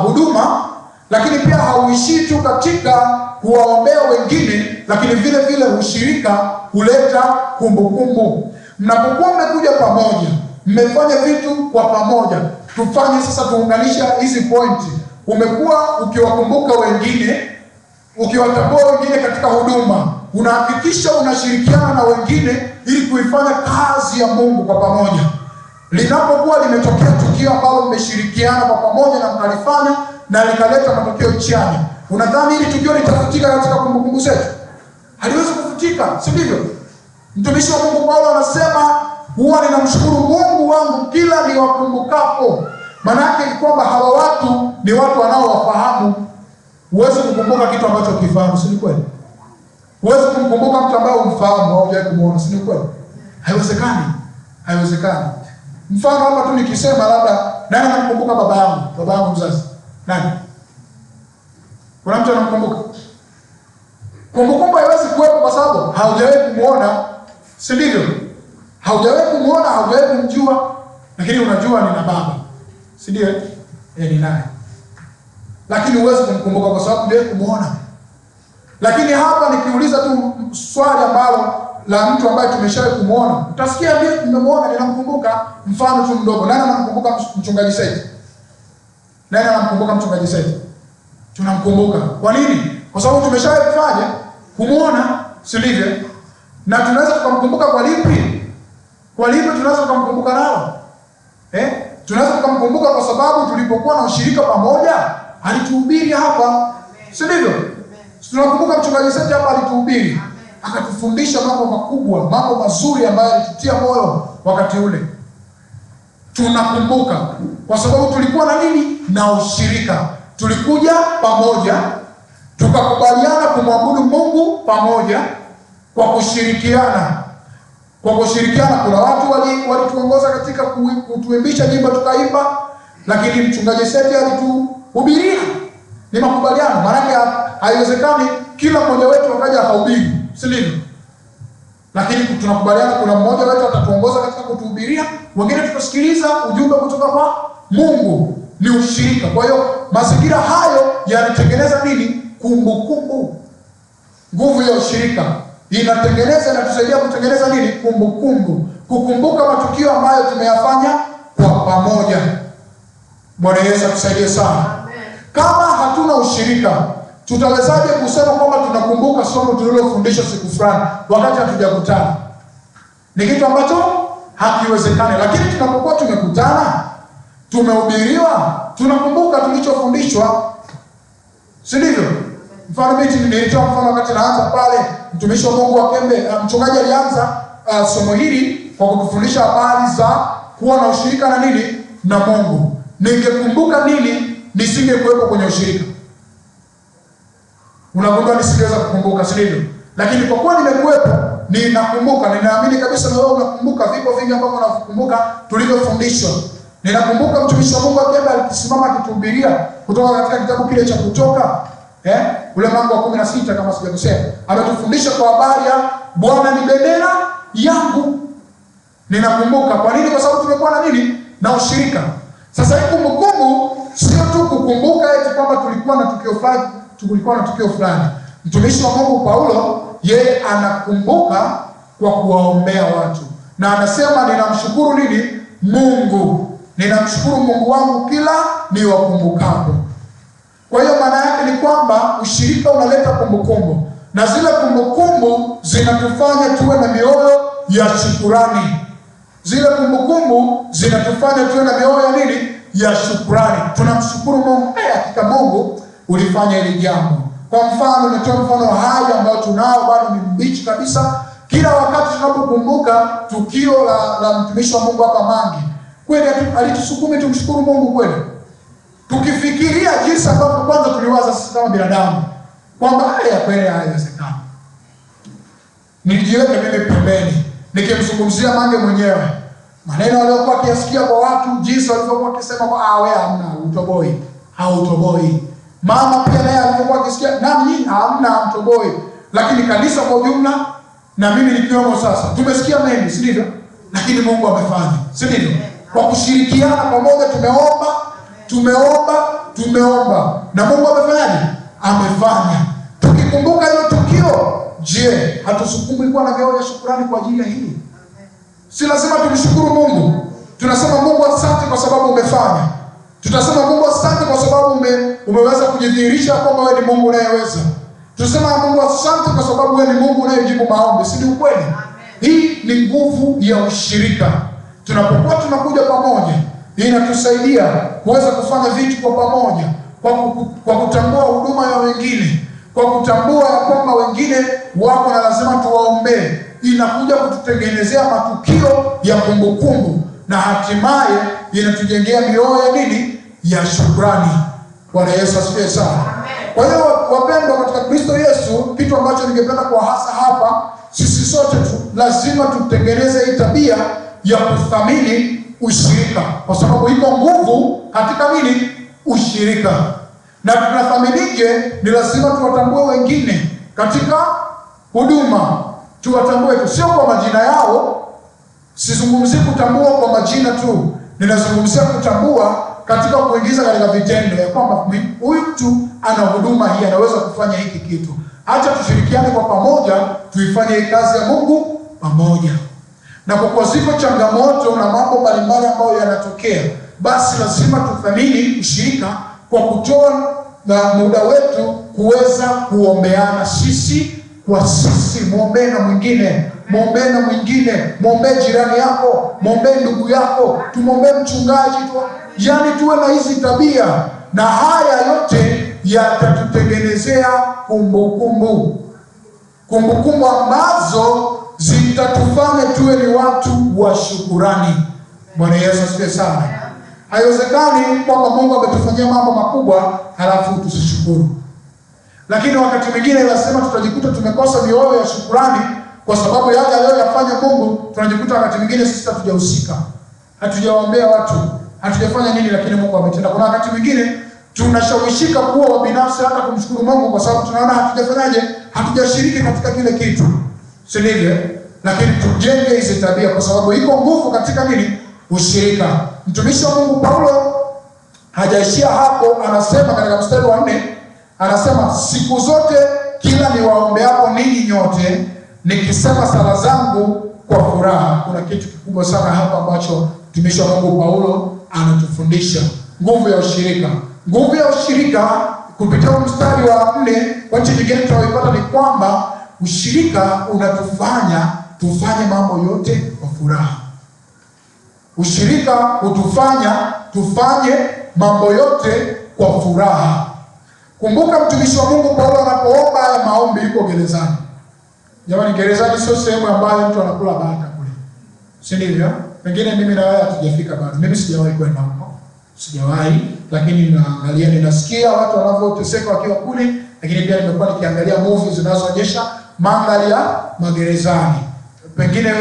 S1: huduma, lakini pia hauishii tu katika kuwaombea wengine, lakini vile vile ushirika huleta kumbukumbu. Mnapokuwa mmekuja pamoja, mmefanya vitu kwa pamoja, tufanye sasa, tuunganisha hizi pointi. Umekuwa ukiwakumbuka wengine, ukiwatambua wengine katika huduma, unahakikisha unashirikiana na wengine ili kuifanya kazi ya Mungu kwa pamoja. Linapokuwa limetokea tukio ambalo mmeshirikiana kwa pamoja na mkalifanya na likaleta matokeo chanya, unadhani hili tukio litafutika katika kumbukumbu zetu? Haliwezi kufutika, si ndivyo? Mtumishi wa Mungu Paulo anasema, huwa ninamshukuru Mungu wangu kila niwakumbukapo. Maana yake ni kwamba hawa watu ni watu wanaowafahamu. Huwezi kukumbuka kitu ambacho ukifahamu, si kweli? Huwezi kumkumbuka mtu ambaye umfahamu au hujawahi kumuona, si kweli? Haiwezekani. Haiwezekani. Mfano hapa tu nikisema labda, nani anamkumbuka baba yangu? Baba yangu mzazi. Nani? Kuna mtu anamkumbuka? Kumbukumbu haiwezi kuwepo kwa sababu haujawahi kumuona, si ndivyo? Haujawahi kumuona, haujawahi kumjua, lakini unajua nina baba. Si ndio? Ni naye. Lakini huwezi kumkumbuka kwa sababu hujawahi kumuona. Lakini hapa nikiuliza tu swali ambalo la mtu ambaye tumeshawahi kumuona, utasikia ndio nimemuona, ninamkumbuka. Mfano tu mdogo, nani anamkumbuka mchungaji Said? Nani anamkumbuka mchungaji Said? Tunamkumbuka. Kwa nini? Kwa sababu tumeshawahi kufanya kumuona, si ndivyo? Na tunaweza tukamkumbuka kwa lipi? Kwa lipi tunaweza tukamkumbuka nalo? Tunaweza kumkumbuka kwa sababu tulipokuwa na ushirika pamoja alituhubiri hapa. Si ndivyo? Tunakumbuka mchungaji Seti hapa alituhubiri. Akatufundisha mambo makubwa, mambo mazuri ambayo alitutia moyo wakati ule. Tunakumbuka kwa sababu tulikuwa na nini? Na ushirika. Tulikuja pamoja, tukakubaliana kumwabudu Mungu pamoja kwa kushirikiana. Kwa kushirikiana, kuna watu walituongoza katika kutuimbisha nyimbo tukaimba, lakini mchungaji Seti alituhubiria. Ni makubaliano, maana haiwezekani kila mmoja wetu akaja akahubiri, si ndivyo? Lakini tunakubaliana kuna mmoja wetu atatuongoza katika kutuhubiria, wengine tutasikiliza ujumbe kutoka kwa Mungu. Ni ushirika. Kwa hiyo mazingira hayo yanatengeneza nini? Kumbukumbu. Nguvu ya ushirika inatengeneza na tusaidia kutengeneza nini? Kumbukumbu. Kukumbuka matukio ambayo tumeyafanya kwa pamoja. Bwana Yesu atusaidie sana. Kama hatuna ushirika, tutawezaje kusema kwamba tunakumbuka somo tulilofundisha siku fulani wakati hatujakutana? Ni kitu ambacho hakiwezekani. Lakini tunapokuwa tumekutana, tumehubiriwa, tunakumbuka tulichofundishwa. Si ndivyo? Mfano mimi nilitoa mfano wakati naanza pale, mtumishi wa Mungu wa Kembe, mchungaji alianza somo hili kwa kutufundisha habari za kuwa na ushirika na nini? Na Mungu. Ningekumbuka nini nisingekuwepo kwenye ushirika? Unagundua nisingeweza kukumbuka, si ndivyo? Lakini kwa kuwa nimekuwepo, ninakumbuka. Ninaamini kabisa na wewe unakumbuka vipo vingi ambavyo unakumbuka tulivyofundishwa. Ninakumbuka mtumishi wa Mungu wa Kembe alisimama akituhubiria kutoka katika kitabu kile cha Kutoka, ule mlango wa 16 kama sijakosea. Ametufundisha kwa habari ya Bwana ni bendera yangu. Ninakumbuka. Kwa nini? Kwa sababu tumekuwa na nini? Na ushirika. Sasa hii kumbukumbu sio tu kukumbuka eti kwamba tulikuwa na tukio fulani. Mtumishi wa Mungu Paulo, yeye anakumbuka kwa kuwaombea watu. Na anasema ninamshukuru nini? Mungu. Ninamshukuru Mungu wangu kila niwakumbukapo. Kwa hiyo maana yake ni kwamba ushirika unaleta kumbukumbu. Na zile kumbukumbu zinatufanya tuwe na mioyo ya shukrani. Zile kumbukumbu zinatufanya tuwe na mioyo ya nini? Ya shukrani. Tunamshukuru Mungu, hakika Mungu ulifanya hili jambo. Kwa mfano, nitoa mfano hai ambao tunao bado ni mbichi kabisa. Kila wakati tunapokumbuka tukio la mtumishi wa Mungu hapa Mangi, kweli alitusukumi tumshukuru Mungu kweli. Tukifikiria jinsi ambavyo kwanza tuliwaza sisi kama binadamu kwamba kweli haiwezekani. Nilijiweka mimi pembeni, nikimzungumzia Mange mwenyewe. Maneno aliyokuwa akisikia kwa watu, jinsi walivyokuwa wakisema kwa wewe hamna utoboi, hautoboi. Mama pia naye alivyokuwa akisikia nani hamna mtoboi. Lakini kanisa kwa ujumla na mimi nikiwemo sasa tumesikia mengi, si ndivyo? Lakini Mungu amefanya, si ndivyo? Kwa kushirikiana pamoja tumeomba na Mungu amefanyaje? Amefanya. Tukikumbuka hilo tukio, je, hatusukumwi kuwa na mioyo ya shukrani kwa ajili ya hili? Si lazima tumshukuru Mungu. Tunasema Mungu asante kwa sababu umefanya. Tutasema Mungu asante kwa sababu umeweza kujidhihirisha kwamba wewe ni Mungu unayeweza. Tunasema Mungu asante kwa sababu wewe ni Mungu unayejibu maombi. Si ni ukweli? Hii ni nguvu ya ushirika. Tunapokuwa tunakuja pamoja, inatusaidia kuweza kufanya vitu kwa pamoja, kwa kutambua huduma ya wengine, kwa kutambua ya kwamba wengine wako na lazima tuwaombee. Inakuja kututengenezea matukio ya kumbukumbu na hatimaye inatujengea mioyo ya nini? Ya shukrani. Bwana Yesu asifiwe sana. Kwa hiyo wapendwa katika Kristo Yesu, kitu ambacho ningependa kwa hasa hapa, sisi sote lazima tutengeneze hii tabia ya kuthamini ushirika, kwa sababu iko nguvu katika nini? Ushirika. Na tunathaminije? Ni lazima tuwatambue wengine katika huduma. Tuwatambue tu, sio kwa majina yao. Sizungumzii kutambua kwa majina tu, ninazungumzia kutambua katika kuingiza katika vitendo ya kwamba huyu mtu ana huduma hii, anaweza kufanya hiki kitu. Acha tushirikiane kwa pamoja, tuifanye hii kazi ya Mungu pamoja. Na kwa ziko changamoto na mambo mbalimbali ambayo yanatokea, basi lazima tuthamini ushirika kwa kutoa na muda wetu kuweza kuombeana sisi kwa sisi. Mwombee na mwingine, mwombee na mwingine, mwombee jirani yako, mwombee ndugu yako, tumwombee mchungaji tu. Yaani tuwe na hizi tabia, na haya yote yatatutengenezea kumbukumbu ambazo zitatufanya tuwe ni watu wa shukurani. Bwana Yesu asifiwe sana. Haiwezekani kwamba Mungu ametufanyia mambo makubwa halafu tusishukuru. Lakini wakati mwingine lazima tutajikuta tumekosa mioyo ya shukurani kwa sababu yale aliyoyafanya Mungu. Tunajikuta wakati mwingine sisi hatujahusika, hatujawaombea watu, hatujafanya nini, lakini Mungu ametenda. Kuna wakati mwingine tunashawishika kuwa wabinafsi hata kumshukuru Mungu kwa sababu tunaona hatujafanyaje, hatujashiriki katika kile kitu, si ndivyo? Lakini tujenge hizi tabia kwa sababu iko nguvu katika nini? Ushirika. Mtumishi wa Mungu Paulo hajaishia hapo, anasema katika mstari wa 4, anasema siku zote kila niwaombeapo ninyi nyote nikisema sala zangu kwa furaha. Kuna kitu kikubwa sana hapa ambacho mtumishi wa Mungu Paulo anatufundisha, nguvu ya ushirika. Nguvu ya ushirika kupitia mstari wa 4, kwa nchi nyingine tunayoipata ni kwamba ushirika unatufanya tufanye mambo yote kwa furaha. Ushirika hutufanya tufanye mambo yote kwa furaha. Kumbuka mtumishi wa Mungu Paulo anapoomba haya maombi yuko gerezani. Jamani, gerezani sio sehemu ambayo mtu anakula bata kule, si ndivyo? Pengine mimi na wewe hatujafika bado. Mimi sijawahi kwenda huko, sijawahi, lakini naangalia, ninasikia watu wanavyoteseka wakiwa kule, lakini pia nimekuwa nikiangalia movies zinazoonyesha mandhari ya magerezani. Pengine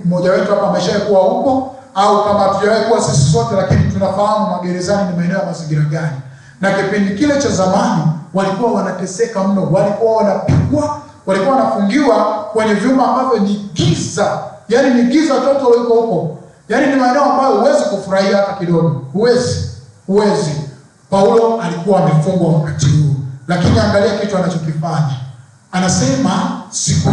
S1: mmoja wetu hapa ameshakuwa huko, au kama hatujawahi kuwa sisi sote, lakini tunafahamu magerezani ni maeneo ya mazingira gani. Na kipindi kile cha zamani walikuwa wanateseka mno, walikuwa wanapigwa, walikuwa wanafungiwa kwenye vyumba ambavyo ni giza. Yaani ni giza toto liko huko. Yaani ni maeneo ambayo huwezi kufurahia hata kidogo. Huwezi. Paulo alikuwa amefungwa wakati huo. Lakini angalia kitu anachokifanya. Anasema siku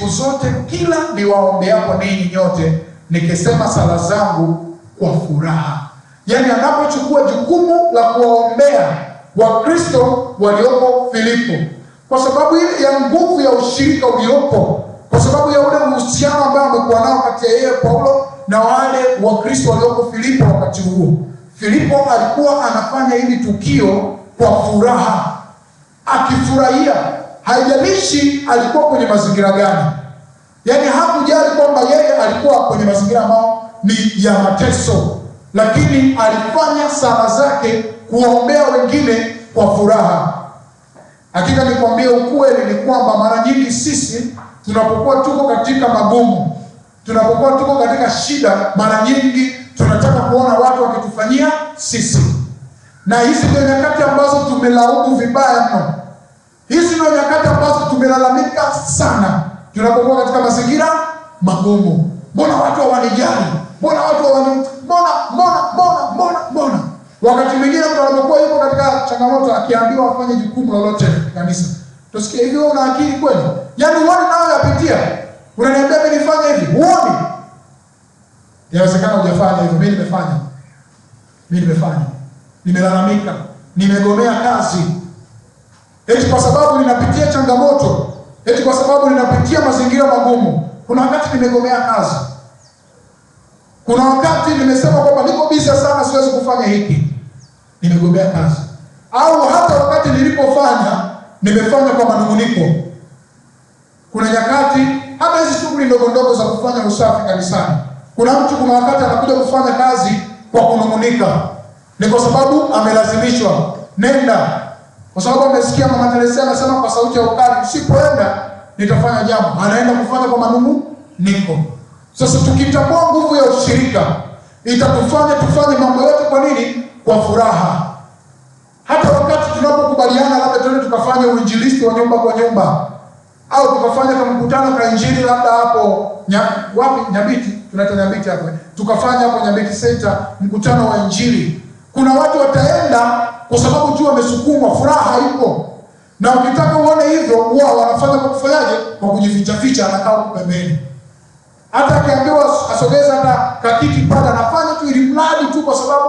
S1: zote kila niwaombeapo ninyi nyote nikisema sala zangu kwa furaha. Yaani anapochukua jukumu la kuwaombea Wakristo walioko Filipo, kwa sababu ya nguvu ya ushirika uliopo, kwa sababu ya ule uhusiano ambao amekuwa nao kati ya yeye Paulo na wale Wakristo walioko Filipo wakati huo. Filipo alikuwa anafanya hili tukio kwa furaha, akifurahia. Haijalishi alikuwa kwenye mazingira gani. Yaani hakujali kwamba yeye alikuwa kwenye mazingira ambao ni ya mateso, lakini alifanya sala zake kuombea wengine kwa furaha. Hakika nikwambie ukweli ni kwamba mara nyingi sisi tunapokuwa tuko katika magumu, tunapokuwa tuko katika shida, mara nyingi tunataka kuona watu wakitufanyia sisi. Na hizi ndio nyakati ambazo tumelaumu vibaya mno. Hizi ndio nyakati ambazo tumelalamika sana tunapokuwa katika mazingira magumu. Mbona watu hawanijali? Mbona watu mbona? Wakati mwingine mtu anapokuwa yuko katika changamoto akiambiwa afanye jukumu lolote kanisa, tusikie hivi, wewe una akili kweli? Yaani uone nao yapitia. Unaniambia mimi nifanye hivi, uone. Inawezekana hujafanya hivyo, mimi nimefanya. Nimelalamika, nimegomea kazi. Eti kwa sababu ninapitia changamoto, eti kwa sababu ninapitia mazingira magumu. Kuna wakati nimegomea kazi. Kuna wakati nimesema kwamba niko busy sana, siwezi kufanya hiki. Nimegomea kazi. Au hata wakati nilipofanya, nimefanya kwa manunguniko. Kuna nyakati hata hizi shughuli ndogo ndogo za kufanya usafi kanisani. Kuna wakati anakuja kufanya kazi kwa kunungunika. Ni kwa sababu amelazimishwa. Nenda. Kwa sababu amesikia Mama Teresa anasema kwa sauti ya ukali, usipoenda nitafanya jambo. Anaenda kufanya kwa manunguniko. Sasa tukitambua nguvu ya ushirika, itatufanya tufanye mambo yote kwa nini? Kwa furaha. Hata wakati tunapokubaliana labda tuende tukafanya uinjilisti wa nyumba kwa nyumba, au tukafanya kama mkutano kwa injili labda hapo Nyabiti, tunaita Nyabiti hapo. Tukafanya hapo Nyabiti Center mkutano wa injili. Kuna watu wataenda kwa sababu tu wamesukumwa, furaha ipo. Na ukitaka uone hivyo, wao wanafanya kwa kufanyaje? Kwa kujificha anakaa pembeni. Hata akiambiwa asogeza hata kakiti pale, anafanya tu ili mradi tu kwa sababu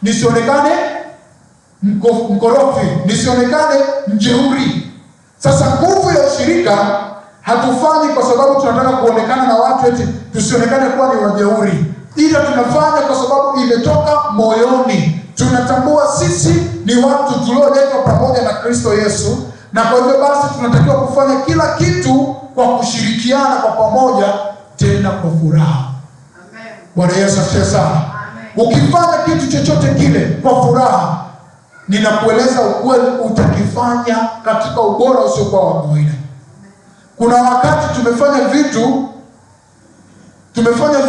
S1: nisionekane mkorofi, nisionekane mjeuri. Sasa nguvu ya ushirika ushirika hatufanyi kwa sababu tunataka kuonekana na watu eti tusionekane kuwa ni wajeuri, ila tunafanya kwa sababu imetoka moyoni. Tunatambua sisi ni watu tulioletwa pamoja na Kristo Yesu, na kwa hivyo basi tunatakiwa kufanya kila kitu kwa kushirikiana kwa pamoja, tena kwa furaha. Amen. Bwana Yesu asifiwe sana. Ukifanya kitu chochote kile kwa furaha, ninakueleza ukweli, utakifanya katika ubora usiokuwa wa kawaida. Kuna wakati tumefanya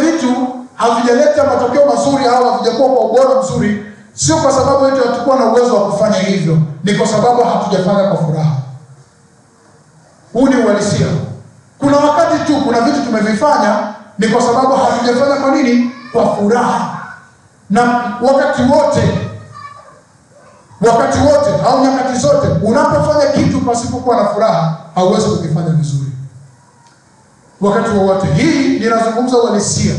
S1: vitu havijaleta matokeo mazuri au havijakuwa kwa ubora mzuri, sio kwa sababu eti hatakuwa na uwezo wa kufanya hivyo, ni kwa sababu hatujafanya kwa furaha. Huu ni uhalisia. Kuna wakati tu kuna vitu tumevifanya ni kwa sababu hatujafanya kwa nini? Kwa furaha. Na wakati wote au nyakati zote unapofanya kitu pasipokuwa na furaha, hauwezi kukifanya vizuri. Wakati wowote. Hii ninazungumza uhalisia.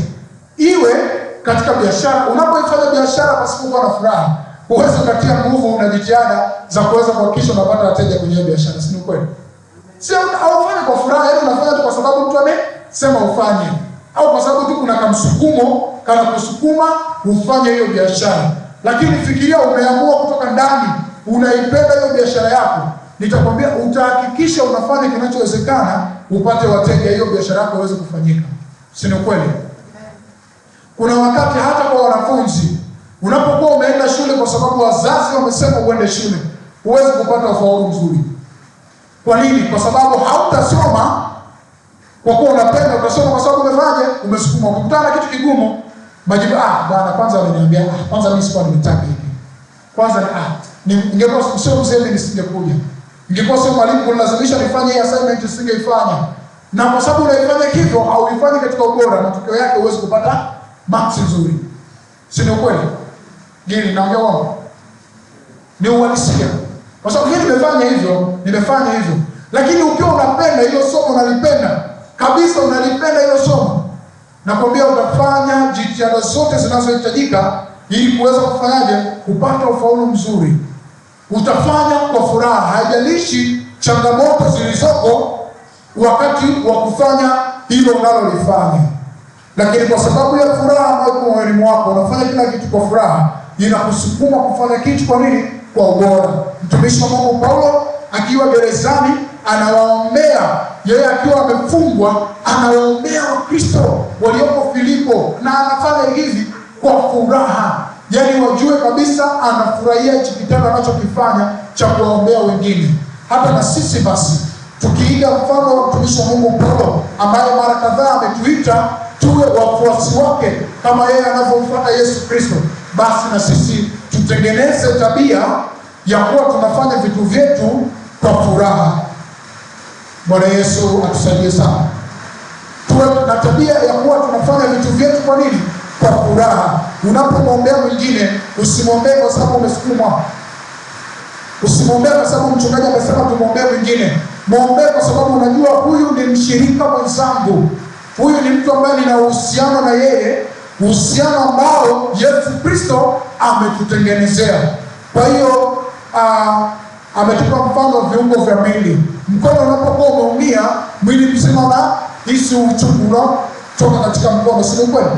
S1: Iwe katika biashara, unapoifanya biashara pasipokuwa na furaha, huwezi kutia nguvu na jitihada za kuweza kuhakikisha unapata wateja kwenye biashara, si kweli? Sio haufanye kwa furaha, yaani unafanya tu kwa sababu mtu amesema ufanye, au kwa sababu tu kuna kamsukumo kana kusukuma ufanye hiyo biashara. Lakini fikiria umeamua kutoka ndani, unaipenda hiyo biashara yako, nitakwambia utahakikisha unafanya kinachowezekana upate wateja, hiyo biashara yako iweze kufanyika. Si kweli? Kuna wakati hata kwa wanafunzi, unapokuwa umeenda shule kwa sababu wazazi wamesema uende shule, huwezi kupata ufaulu mzuri. Kwa nini? Kwa sababu hautasoma kwa kuwa unapenda, utasoma kwa sababu umefanyaje? Umesukuma. Ukikutana kitu kigumu, majibu bwana kwanza waliniambia, kwanza mimi sikuwa nimetaka hivi. Kwanza ningekuwa sio mzee nisingekuja. Ningekuwa sio mwalimu kunilazimisha nifanye hii assignment nisingeifanya. Na kwa sababu unaifanya hivyo au uifanye katika ubora, matokeo yake huwezi kupata marks nzuri. Si ni kweli? Gini naongea wao. Ni uhalisia. Kwa sababu mimi nimefanya hivyo. Lakini ukiwa unapenda hilo somo, unalipenda kabisa, unalipenda hilo somo, nakwambia utafanya jitihada zote zinazohitajika ili kuweza kufanyaje? Kupata ufaulu mzuri. Utafanya kwa furaha, haijalishi changamoto zilizoko wakati wa kufanya hilo unalolifanya. Lakini kwa sababu ya furaha ambayo iko moyoni mwako, unafanya kila kitu kwa furaha, inakusukuma kufanya kitu kwa nini? Kwa ubora. Mtumishi wa Mungu Paulo akiwa gerezani anawaombea, yeye akiwa amefungwa anawaombea Wakristo walioko Filipo, na anafanya hivi kwa furaha. Yaani wajue kabisa anafurahia hicho kitendo anachokifanya cha kuwaombea wengine. Hata na sisi basi tukiiga mfano wa mtumishi wa Mungu Paulo, ambaye mara kadhaa ametuita tuwe wafuasi wake kama yeye anavyomfuata Yesu Kristo, basi na sisi tutengeneze tabia ya kuwa tunafanya vitu vyetu kwa furaha. Bwana Yesu atusaidie sana. Tuwe na tabia ya kuwa tunafanya vitu vyetu kwa nini? Kwa furaha. Unapomwombea mwingine, usimwombee kwa sababu umesukumwa. Usimwombee kwa sababu mchungaji amesema tumwombee mwingine. Muombee kwa sababu unajua huyu ni mshirika mwenzangu. Huyu ni mtu ambaye nina uhusiano na yeye, uhusiano ambao Yesu Kristo ametutengenezea. Kwa hiyo ametupa mfano wa viungo vya mwili. Mkono unapokuwa umeumia, mwili mzima na hisi uchungu toka katika mkono, si kweli?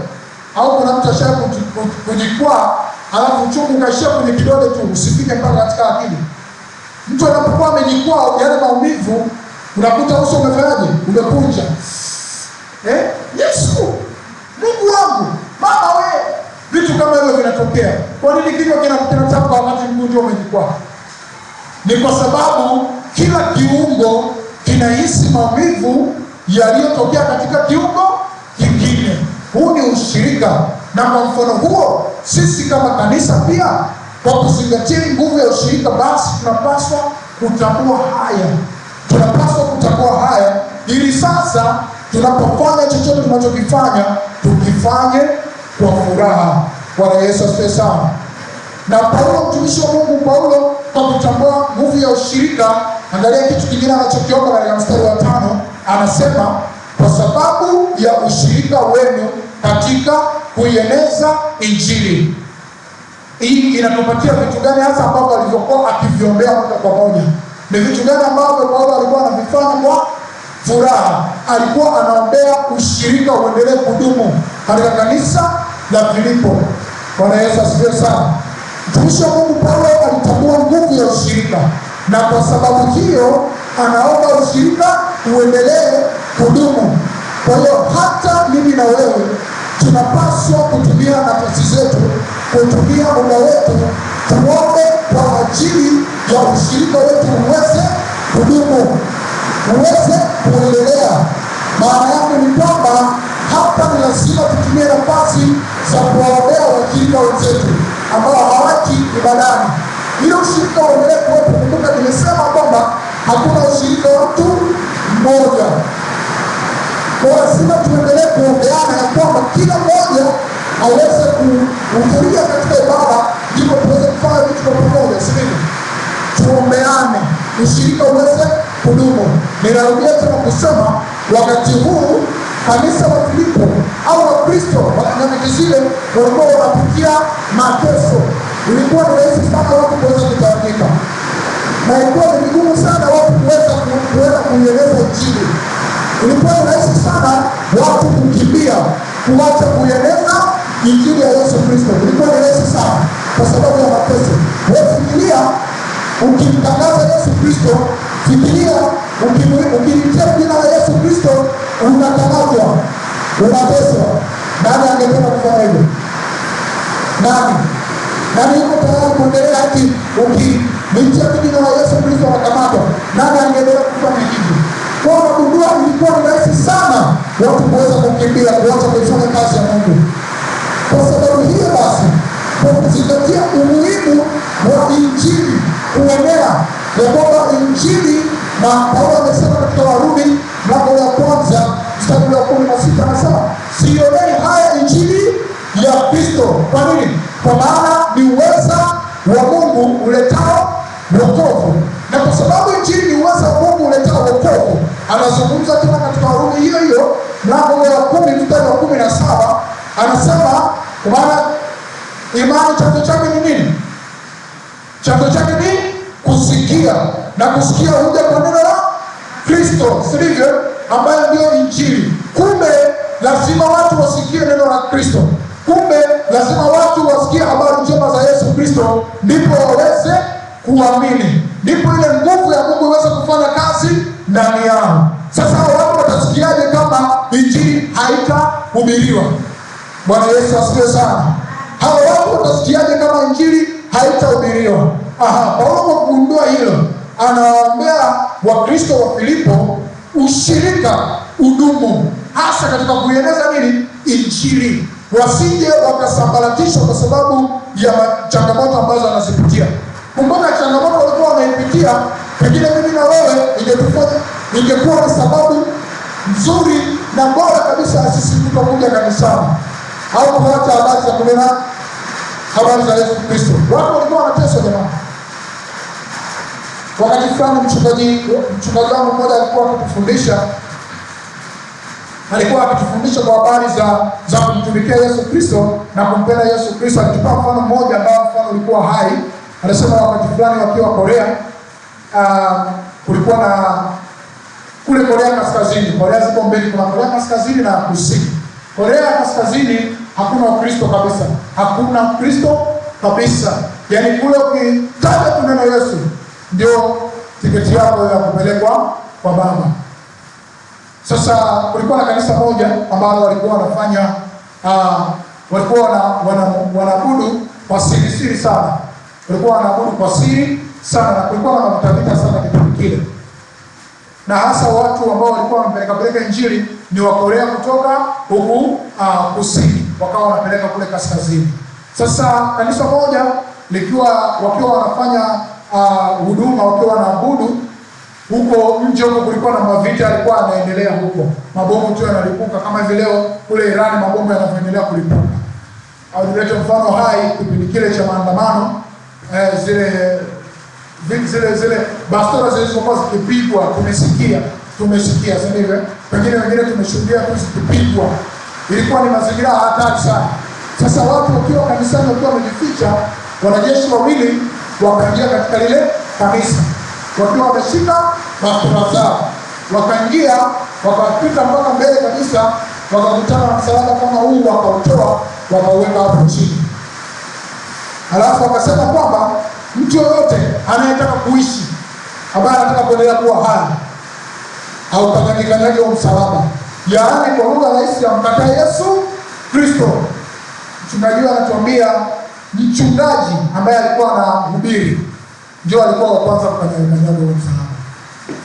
S1: Au kuna mtu ashaka kujikwaa, alafu uchungu kaishia kwenye kidole tu, usifike mpaka katika akili. Mtu anapokuwa amejikwaa, yale maumivu, unakuta uso umefanyaje? Umekunja. Yesu, Mungu wangu, mama wewe, vitu kama hivyo vinatokea. Kwa nini kichwa kinataka wakati mguu ndio umejikwaa? Ni kwa sababu kila kiungo kinahisi maumivu yaliyotokea katika kiungo kingine. Huu ni ushirika. Na kwa mfano huo, sisi kama kanisa pia, kwa kuzingatia nguvu ya ushirika, basi tunapaswa kutambua haya. Ili sasa tunapofanya chochote tunachokifanya, tukifanye kwa furaha. Bwana Yesu asifiwe sana. Na Paulo, mtumishi wa Mungu Paulo, kwa kutambua nguvu ya ushirika, angalia kitu kingine anachokiomba katika mstari wa 5, anasema kwa sababu ya ushirika wenu katika kuieneza Injili. Hii inatupatia vitu gani hasa ambavyo alivyokuwa akiviombea moja kwa moja? Ni vitu gani ambavyo Paulo alikuwa anavifanya furaha. Alikuwa anaombea ushirika uendelee kudumu katika kanisa la Filipo. Bwana Yesu asifiwe sana. Mtumishi wa Mungu Paulo alitambua nguvu ya ushirika, na kwa sababu hiyo anaomba ushirika uendelee kudumu. Kwa hiyo hata mimi na wewe tunapaswa kutumia nafasi zetu, kutumia muda wetu, tuombe kwa ajili ya ushirika wetu uweze kudumu, uweze kuendelea. Maana yake ni kwamba hapa ni lazima tutumie nafasi za kuwaombea washirika wenzetu ambao hawaki ibadani, ili ushirika uendelee kuwepo. Kumbuka nimesema kwamba hakuna ushirika wa mtu mmoja. Kwa lazima tuendelee kuombeana ya kwamba kila mmoja aweze kuhudhuria katika ibada, ndipo tuweze kufanya vitu kwa pamoja. Sivyo? Tuombeane ushirika uweze kudumu. Ninarudia tena kusema, wakati huu kanisa la Filipo au Wakristo nyakati zile walikuwa wanapitia mateso. Ilikuwa ni rahisi sana watu kuweza kutawanyika, na ilikuwa ni vigumu sana watu kuweza kuieleza Injili. Ilikuwa ni rahisi sana watu kukimbia, kuacha kuieleza Injili ya Yesu Kristo. Ilikuwa ni rahisi sana kwa sababu ya mateso. Wewe fikiria, ukimtangaza Yesu Kristo, fikiria ukilitia jina la Yesu Kristo unatangazwa, unateswa. Nani angependa kufanya hivyo? Nani yuko tayari kuendelea haki ukilitia jina la Yesu Kristo unakamatwa? Nani angeendelea kufanya hivyo? Kwa magundua ilikuwa ni rahisi sana watu kuweza kukimbia, kuacha kufanya kazi ya Mungu. Kwa sababu hiyo basi, kwa kuzingatia umuhimu wa Injili kuenea, ya kwamba Injili, na Paulo amesema katika Warumi mlango wa kwanza mstari wa 16 anasema, siionei haya Injili ya Kristo. Kwa nini? Kwa maana ni uweza wa Mungu uletao wokovu. Na kwa sababu Injili ni uweza wa Mungu uletao wokovu, anazungumza tena katika Warumi hiyo hiyo mlango wa 10 mstari wa 17 anasema, kwa maana imani chanzo chake ni nini? Chanzo chake ni kusikia, na kusikia huja kwa neno la Kristo, sivyo? Ambayo ndio Injili. Kumbe lazima watu wasikie neno la Kristo. Kumbe lazima watu wasikie habari njema za Yesu Kristo, ndipo waweze kuamini, ndipo ile nguvu ya Mungu iweze kufanya kazi ndani yao. Sasa watu watasikiaje kama Injili haitahubiriwa? Bwana Yesu asifiwe sana. Hao watu watasikiaje kama Injili haitahubiriwa? Paulo kwa kugundua hilo, anawaambia Wakristo wa Filipo ushirika udumu, hasa katika kuieneza nini? Injili. Wasije wakasambaratishwa kwa sababu ya changamoto ambazo wanazipitia. Kumbuka changamoto walikuwa wanaipitia, pengine mimi na wewe ingekuwa ni sababu nzuri na bora kabisa sisi tukakuja kanisani au kupata habari za kunena habari za Yesu Kristo. Watu walikuwa wanateswa jamani. Wakati fulani mchungaji wangu mmoja alikuwa akitufundisha kwa habari za kumtumikia Yesu Kristo na kumpenda Yesu Kristo. Alitupa mfano mmoja ambao mfano ulikuwa hai. Anasema wakati fulani wakiwa Korea, kulikuwa na kule Korea Kaskazini. Korea ziko mbili, kuna Korea Kaskazini na Kusini. Korea Kaskazini hakuna Ukristo kabisa. Hakuna Ukristo kabisa. Yaani kule ukitaja tu neno Yesu ndio tiketi yako ya kupelekwa kwa Baba. Sasa kulikuwa na kanisa moja ambalo walikuwa wanafanya walikuwa wanaabudu kwa siri sana. Walikuwa wanaabudu kwa siri sana, na kulikuwa na mtavita sana kipindi kile. Na hasa watu ambao walikuwa wanapeleka Injili ni wa Korea kutoka huku kusini, wakawa wanapeleka kule kaskazini. Sasa kanisa moja wakiwa wanafanya huduma, wakiwa wanaabudu huko nje, huko kulikuwa na mavita yalikuwa yanaendelea huko. Mabomu tu yanalipuka kama hivi leo kule Iran mabomu yanavyoendelea kulipuka. Au nilete mfano hai kipindi kile cha maandamano, zile bastora zilizokuwa zikipigwa tumesikia sasa hivi. Pengine wengine tumeshuhudia tu zikipigwa. Ilikuwa ni mazingira hatari sana. Sasa watu wakiwa kanisani wakiwa wamejificha, wanajeshi wawili wakaingia katika lile kanisa wakiwa wameshika bastora zao. Wakaingia, wakapita mpaka mbele kabisa, wakakutana na msalaba kama huu, wakautoa, wakauweka hapo chini. Alafu wakasema kwamba mtu yoyote anayetaka kuishi, ambaye anataka kuendelea kuwa hai, au kanyagikanyage wa msalaba, yaani kwa lugha rahisi, amkatae Yesu Kristo. Mchungaji anatuambia mchungaji ambaye alikuwa anahubiri ndio alikuwa wa kwanza kukanyaga wa msalaba.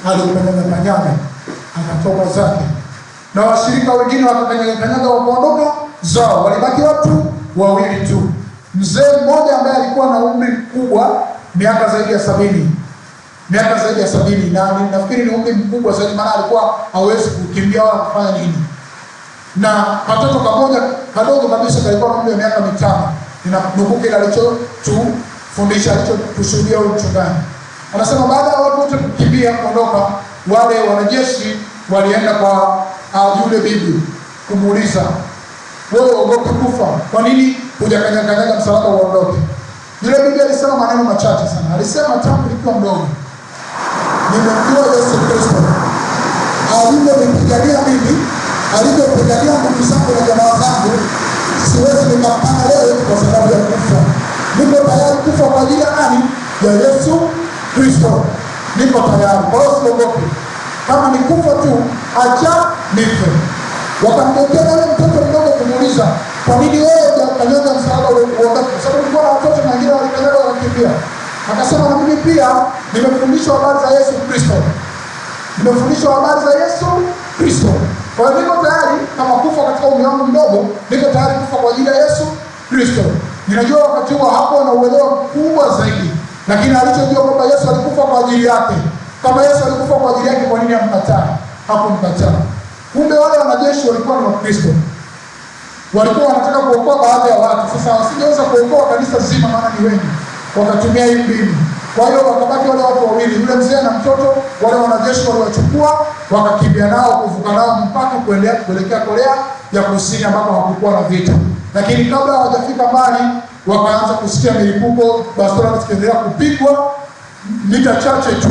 S1: Alikanyaga akatoka zake, na washirika wengine wakakanyaga wakaondoka zao. Walibaki watu wawili tu. Mzee mmoja ambaye alikuwa na umri mkubwa, miaka zaidi ya 70. Miaka zaidi ya 70, na nafikiri ni umri mkubwa zaidi, maana alikuwa hawezi kukimbia wala kufanya nini. Na katoto kamoja kadogo kabisa kalikuwa na umri wa miaka 5. Ninakumbuka kile alichotufundisha, alichotushuhudia huyo mchungaji. Anasema baada ya watu wote kukimbia kuondoka, wale wanajeshi walienda kwa yule bibi kumuuliza, wewe uogope kufa, kwa nini hujakanyaga msalaba uondoke? Yule bibi alisema maneno machache sana. Alisema, tangu nikiwa mdogo nimemjua Yesu Kristo, alivyonipigania mimi, alivyopigania ndugu zangu na jamaa zangu, siwezi nikapana leo kwa sababu ya kufa. Niko tayari kufa kwa ajili ya nani? Ya Yesu Kristo. Niko tayari, kwa hiyo siogopi. Kama ni kufa tu, acha nife. Wakamgeukia yule mtoto mdogo kumuuliza, kwa nini wewe hujakanyaga msalaba uondoke? Kwa sababu kulikuwa na watoto na wengine walikanyaga wakakimbia. Akasema, na mimi pia nimefundishwa habari za Yesu Kristo. Nimefundishwa habari za Yesu Kristo. Kwa hiyo niko tayari, kama kufa katika umri wangu mdogo, niko tayari kufa kwa ajili ya Yesu Kristo. Ninajua wakati huo hapo na uelewa mkubwa zaidi, lakini alichojua kwamba Yesu alikufa kwa ajili yake. Kama Yesu alikufa kwa ajili yake, kwa nini amkataa? Hakumkataa. Kumbe wale wanajeshi walikuwa ni Wakristo. Walikuwa wanataka kuokoa baadhi ya watu. Sasa wasingeweza kuokoa kanisa zima, maana ni wengi. Wakatumia hii mbinu. Kwa hiyo wakabaki wale watu wawili, yule mzee na mtoto. Wale wanajeshi waliwachukua, wakakimbia nao, kuvuka nao mpaka kuelekea Korea ya Kusini ambako hakukuwa na vita. Lakini kabla hawajafika mbali, wakaanza kusikia milipuko, bastola zikiendelea kupigwa mita chache tu.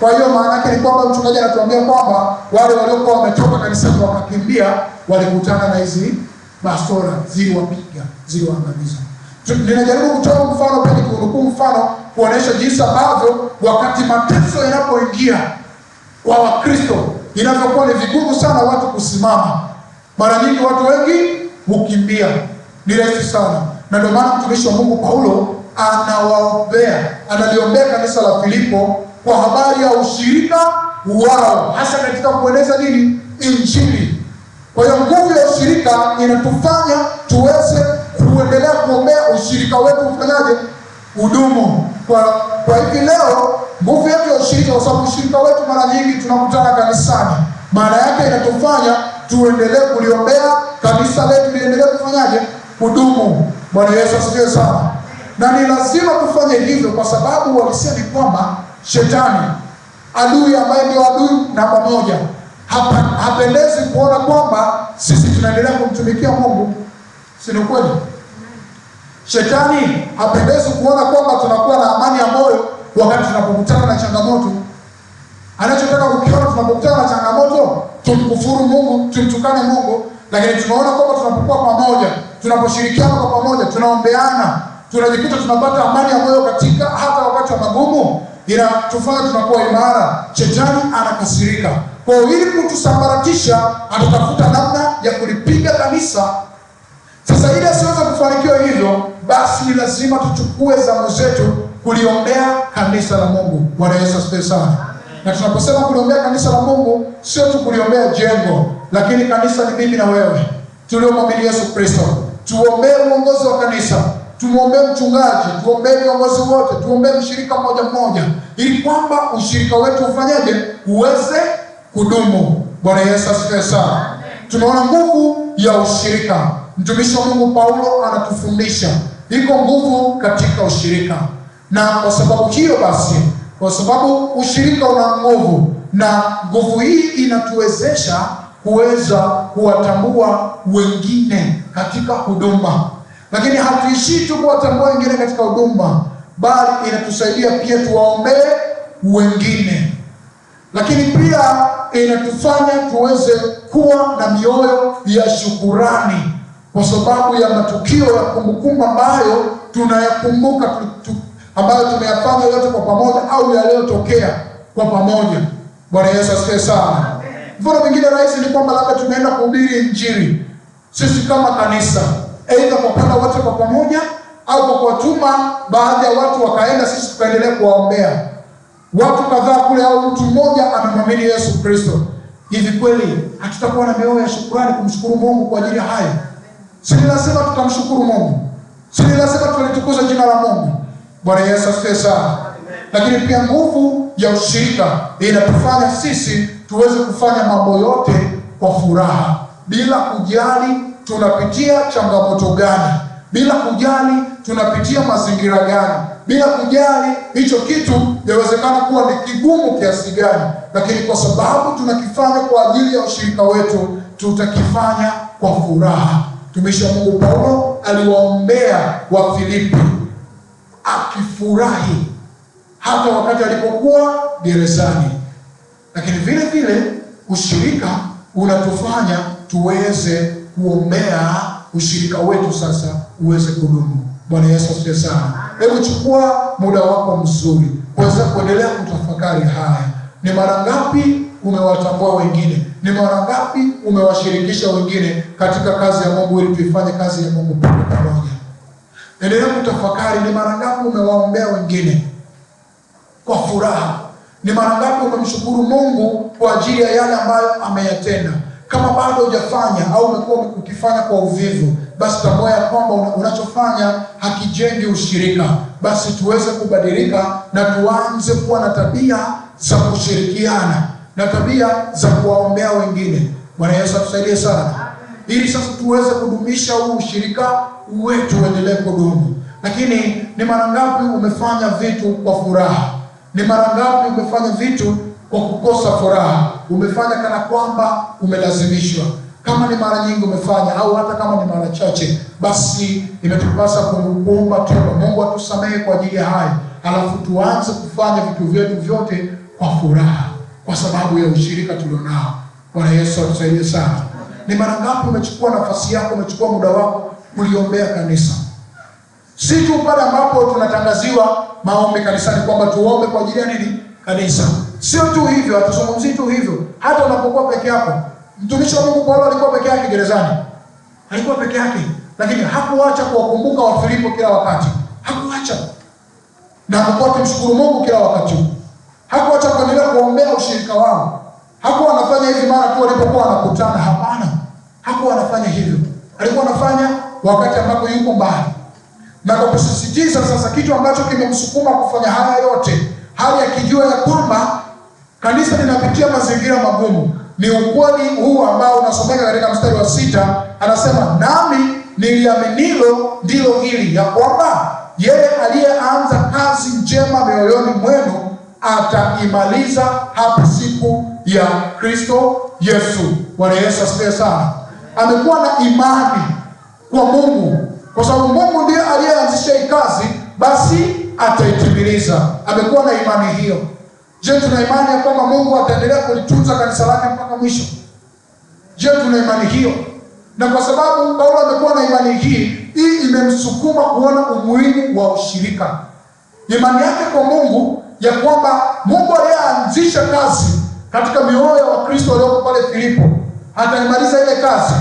S1: Kwa hiyo maana yake ni kwamba mchungaji anatuambia kwamba wale waliokuwa wametoka kanisani wakakimbia, walikutana na hizi bastola, ziliwapiga, ziliwaangamiza. Ninajaribu kutoa mfano pekee, kunukuu mfano kuonesha jinsi ambavyo wakati mateso yanapoingia kwa Wakristo inavyokuwa ni vigumu sana watu kusimama. Mara nyingi watu wengi hukimbia, ni rahisi sana. Na ndio maana mtumishi wa Mungu Paulo analiombea kanisa la Filipo kwa habari ya ushirika wao, hasa katika kueneza nini? Injili. Kwa hiyo nguvu ya ushirika inatufanya tuweze kuendelea kuombea ushirika wetu ufanyaje? Udumu. Kwa hivi leo nguvu yetu ya ushirika, kwa sababu ushirika wetu mara nyingi tunakutana kanisani, maana yake inatufanya tuendelee kuliombea kanisa letu liendelee kufanyaje? Kudumu. Bwana Yesu asifiwe sana. Na ni lazima tufanye hivyo, kwa sababu walisema ni kwamba Shetani, adui ambaye ndio adui namba moja, hapendezi kuona kwamba sisi tunaendelea kumtumikia Mungu. Si ni kweli? Shetani hapendezi kuona kwamba tunakuwa na amani ya moyo wakati tunapokutana na changamoto. Anachotaka kukiona tunapokutana na changamoto, tumkufuru Mungu, tumtukane Mungu. Lakini tunaona kwamba tunapokuwa pamoja, tunaposhirikiana kwa pamoja, tunaombeana, tunajikuta tunapata amani ya moyo katika hata wakati wa magumu, inatufanya tunakuwa imara. Shetani anakasirika. Kwa hiyo ili kutusambaratisha, atatafuta namna ya kulipiga kanisa. Sasa ili asiweze kufanikiwa hivyo, basi ni lazima tuchukue zamu zetu kuliombea kanisa la Mungu. Bwana Yesu asifiwe sana. Na tunaposema kuliombea kanisa la Mungu, sio tu kuliombea jengo, lakini kanisa ni mimi na wewe tuliomwamini Yesu Kristo. Tuombee uongozi wa kanisa, tumuombee mchungaji, tuombee viongozi wote, tuombee mshirika mmoja mmoja, ili kwamba ushirika wetu ufanyaje? Uweze kudumu. Bwana Yesu asifiwe sana. Tunaona nguvu ya ushirika. Mtumishi wa Mungu Paulo anatufundisha iko nguvu katika ushirika. Na kwa sababu hiyo basi, kwa sababu ushirika una nguvu, na nguvu hii inatuwezesha kuweza kuwatambua wengine katika huduma. Lakini hatuishii tu kuwatambua wengine katika huduma, bali inatusaidia pia tuwaombee wengine. lakini pia inatufanya tuweze kuwa na mioyo ya shukurani kwa sababu ya matukio ya kumbukumbu ambayo tunayakumbuka, ambayo tumeyafanya yote kwa pamoja au yaliyotokea kwa pamoja. Bwana Yesu asifiwe sana. Mfano mwingine rahisi ni kwamba labda tumeenda kuhubiri Injili sisi kama kanisa, aidha kwa kwenda wote kwa pamoja au kwa kuwatuma baadhi ya watu wakaenda, sisi tukaendelea kuwaombea watu kadhaa kule, au mtu mmoja amemwamini Yesu Kristo. Hivi kweli hatutakuwa na mioyo ya shukrani kumshukuru Mungu kwa ajili ya haya? Si lazima tutamshukuru Mungu, si lazima tulitukuze jina la Mungu. Bwana Yesu asifiwe sana. Lakini pia nguvu ya ushirika inatufanya sisi tuweze kufanya mambo yote kwa furaha, bila kujali tunapitia changamoto gani, bila kujali tunapitia mazingira gani, bila kujali hicho kitu inawezekana kuwa ni kigumu kiasi gani, lakini kwa sababu tunakifanya kwa ajili ya ushirika wetu, tutakifanya kwa furaha. Mtumishi wa Mungu Paulo aliwaombea wa Filipi akifurahi hata wakati alipokuwa gerezani. Lakini vile vile ushirika unatufanya tuweze kuombea ushirika wetu sasa uweze kudumu. Bwana Yesu asifiwe sana. Hebu chukua muda wako mzuri kuweza kuendelea kutafakari haya. Ni mara ngapi umewatambua wengine? Ni mara ngapi umewashirikisha wengine katika kazi ya Mungu ili tuifanye kazi ya Mungu pamoja? Endelea kutafakari, ni mara ngapi umewaombea wengine kwa furaha? Ni mara ngapi umemshukuru Mungu kwa ajili ya yale ambayo ameyatenda? Kama bado hujafanya au umekuwa ukifanya kwa uvivu, basi tambua ya kwamba unachofanya hakijengi ushirika. Basi tuweze kubadilika na tuanze kuwa na tabia za kushirikiana na tabia za kuwaombea wengine. Bwana Yesu atusaidie sana, ili sasa tuweze kudumisha huu ushirika wetu uendelee kudumu. Lakini ni mara ngapi umefanya vitu kwa furaha? Ni mara ngapi umefanya vitu kwa kukosa furaha? Umefanya kana kwamba umelazimishwa. Kama ni mara nyingi umefanya, au hata kama ni mara chache, basi imetupasa kuomba toba, Mungu atusamehe kwa ajili ya haya, alafu tuanze kufanya vitu vyetu vyote kwa furaha kwa sababu ya ushirika tulionao. Bwana Yesu atusaidie sana. Ni mara ngapi umechukua nafasi yako, umechukua muda wako kuliombea kanisa? Si tu pale ambapo tunatangaziwa maombi kanisani kwamba tuombe kwa ajili ya nini? Kanisa. Sio tu hivyo, hatuzungumzii tu hivyo. Hata unapokuwa peke yako. Mtumishi wa Mungu Paulo alikuwa peke yake gerezani. Alikuwa peke yake, lakini hakuacha kuwakumbuka wa Filipo kila wakati. Hakuacha. Na hakuwa kumshukuru Mungu kila wakati. Hakuacha kuendelea kuombea ushirika wao. Hakuwa anafanya hivi mara tu walipokuwa wanakutana, hapana. Hakuwa anafanya hivyo. Alikuwa anafanya wakati ambapo yuko mbali. Na kwa kusisitiza sasa kitu ambacho kimemsukuma kufanya haya yote, hali akijua ya kwamba kanisa linapitia mazingira magumu. Ni ukweli huu ambao unasomeka katika mstari wa 6, anasema nami niliaminilo ndilo hili, ya kwamba yeye aliyeanza kazi njema mioyoni mwenu ataimaliza hapo siku ya Kristo Yesu. Bwana Yesu asifiwe sana. Amekuwa na imani kwa Mungu, kwa sababu Mungu ndiye aliyeanzisha hii kazi, basi ataitimiliza. Amekuwa na imani hiyo. Je, tuna imani ya kwamba Mungu ataendelea kulitunza kanisa lake mpaka mwisho? Je, tuna imani hiyo? Na kwa sababu Paulo amekuwa na imani hii imemsukuma kuona umuhimu wa ushirika. Imani yake kwa Mungu ya kwamba Mungu aliyeanzisha kazi katika mioyo ya Wakristo walioko pale Filipo ataimaliza ile kazi,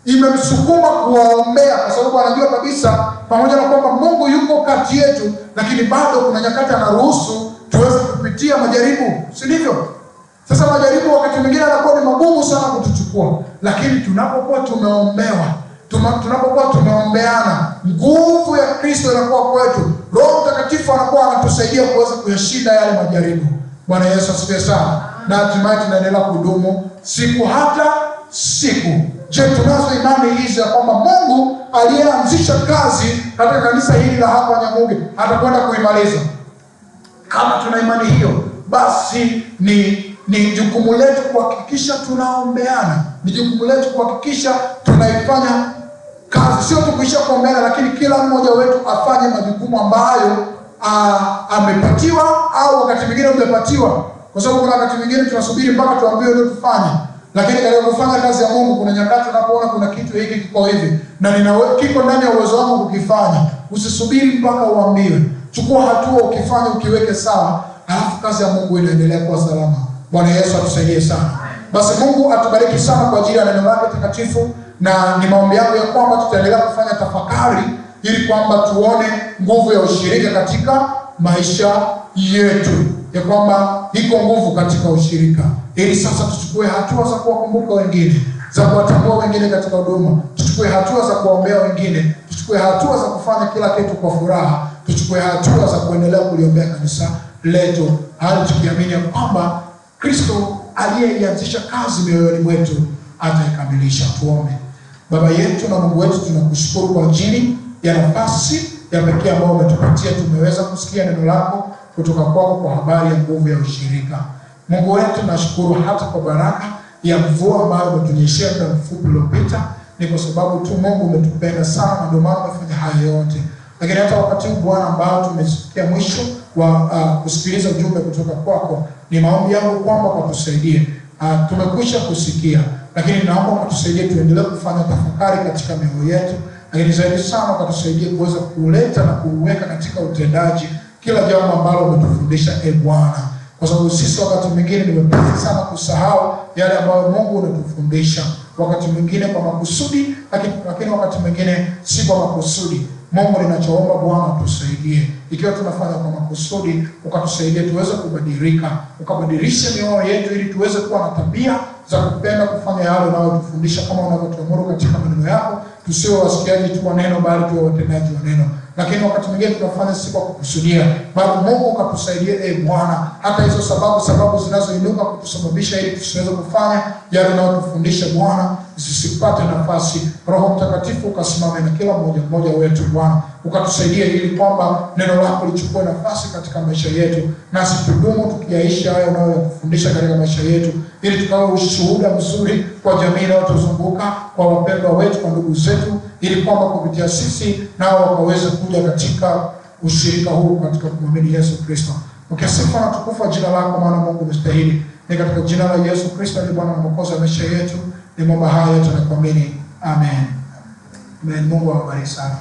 S1: imemsukuma kuwaombea, kwa sababu anajua kabisa pamoja na kwamba Mungu yuko kati yetu, lakini bado kuna nyakati anaruhusu tuweze kupitia majaribu, si ndivyo? Sasa majaribu wakati mwingine yanakuwa ni magumu sana kutuchukua, lakini tunapokuwa tumeombewa, tunapokuwa tumeombeana, nguvu ya Kristo inakuwa kwetu. Roho Mtakatifu anakuwa anatusaidia kuweza kuyashinda yale majaribu. Bwana Yesu asifiwe sana. Na hatimaye tunaendelea kudumu siku hata siku. Je, tunazo imani hizi ya kwamba Mungu aliyeanzisha kazi katika kanisa hili la hapa Nyamuge atakwenda kuimaliza? Kama tuna imani hiyo, basi ni jukumu letu kuhakikisha tunaombeana. Ni jukumu letu kuhakikisha tunaifanya kazi, sio tu kuisha kuombeana, lakini kila mmoja wetu afanye majukumu ambayo amepatiwa, au wakati mwingine umepatiwa. Kwa sababu kuna wakati mwingine tunasubiri mpaka tuambiwe ndio tufanye. Lakini katika kufanya kazi ya Mungu kuna nyakati unapoona kuna kitu hiki kiko hivi na kiko ndani ya uwezo wangu kukifanya. Usisubiri mpaka uambiwe. Chukua hatua, ukifanya, ukiweke sawa, alafu kazi ya Mungu inaendelea kuwa salama. Bwana Yesu atusaidie sana. Basi Mungu atubariki sana kwa ajili ya neno lake takatifu, na ni maombi yangu ya kwamba tutaendelea kufanya tafakari ili kwamba tuone nguvu ya ushirika katika maisha yetu, ya kwamba iko nguvu katika ushirika, ili sasa tuchukue hatua za kuwakumbuka wengine, za kuwatambua wengine katika huduma, tuchukue hatua za kuwaombea wengine, tuchukue hatua za kufanya kila kitu kwa furaha, tuchukue hatua za kuendelea kuliombea kanisa letu, hadi tukiamini kwamba Kristo aliyeianzisha kazi mioyoni mwetu ataikamilisha. Tuombe. Baba yetu na Mungu wetu, tunakushukuru kwa ajili ya nafasi ya pekee ambayo umetupatia. Tumeweza kusikia neno lako kutoka kwako kwa habari ya nguvu ya ushirika. Mungu wetu, nashukuru hata kwa baraka ya mvua ambayo umetunyeshea muda mfupi uliopita. Ni kwa sababu tu Mungu umetupenda sana na ndio maana umefanya haya yote. Lakini hata wakati huu Bwana ambao tumesikia mwisho wa kusikiliza ujumbe kutoka kwako, ni maombi yangu kwamba ukatusaidie. Tumekwisha kusikia, lakini naomba ukatusaidie tuendelee kufanya tafakari katika mioyo yetu, lakini zaidi sana ukatusaidie kuweza kuleta na kuweka katika utendaji kila jambo ambalo umetufundisha, Bwana. Kwa sababu sisi wakati mwingine ni wepesi sana kusahau yale ambayo Mungu unatufundisha. Wakati mwingine kwa makusudi, lakini wakati mwingine si kwa makusudi. Mungu, ninachoomba Bwana tusaidie. Ikiwa tunafanya kwa makusudi, ukatusaidie tuweze kubadilika, ukabadilisha mioyo yetu ili tuweze kuwa na tabia za kupenda kufanya yale unayotufundisha kama unavyotuamuru katika maneno yako. Tusiwe wasikiaji tu wa neno, bali tuwe watendaji wa neno. Lakini wakati mwingine tunafanya si kwa kukusudia, bali Mungu ukatusaidie Bwana, hata hizo sababu zinazoinuka kutusababisha ili tusiweze kufanya yale unayotufundisha Bwana zisipate nafasi. Roho Mtakatifu ukasimame na kila mmoja wetu Bwana, ukatusaidie ili kwamba neno lako lichukue nafasi katika maisha yetu, nasi tudumu tukiyaishi haya unayotufundisha katika maisha yetu, ili tukawe ushuhuda mzuri kwa jamii inayotuzunguka, kwa wapendwa wetu, kwa ndugu zetu, ili kwamba kupitia sisi nao wakaweze kuja katika ushirika huu katika kumwamini Yesu Kristo. Ukisifu na tukufu jina lako, maana Mungu umestahili. Ni katika jina la Yesu Kristo aliye Bwana na Mwokozi wa maisha yetu, ni mambo haya yote na kuamini. Amen. Amen. Mungu awabariki sana.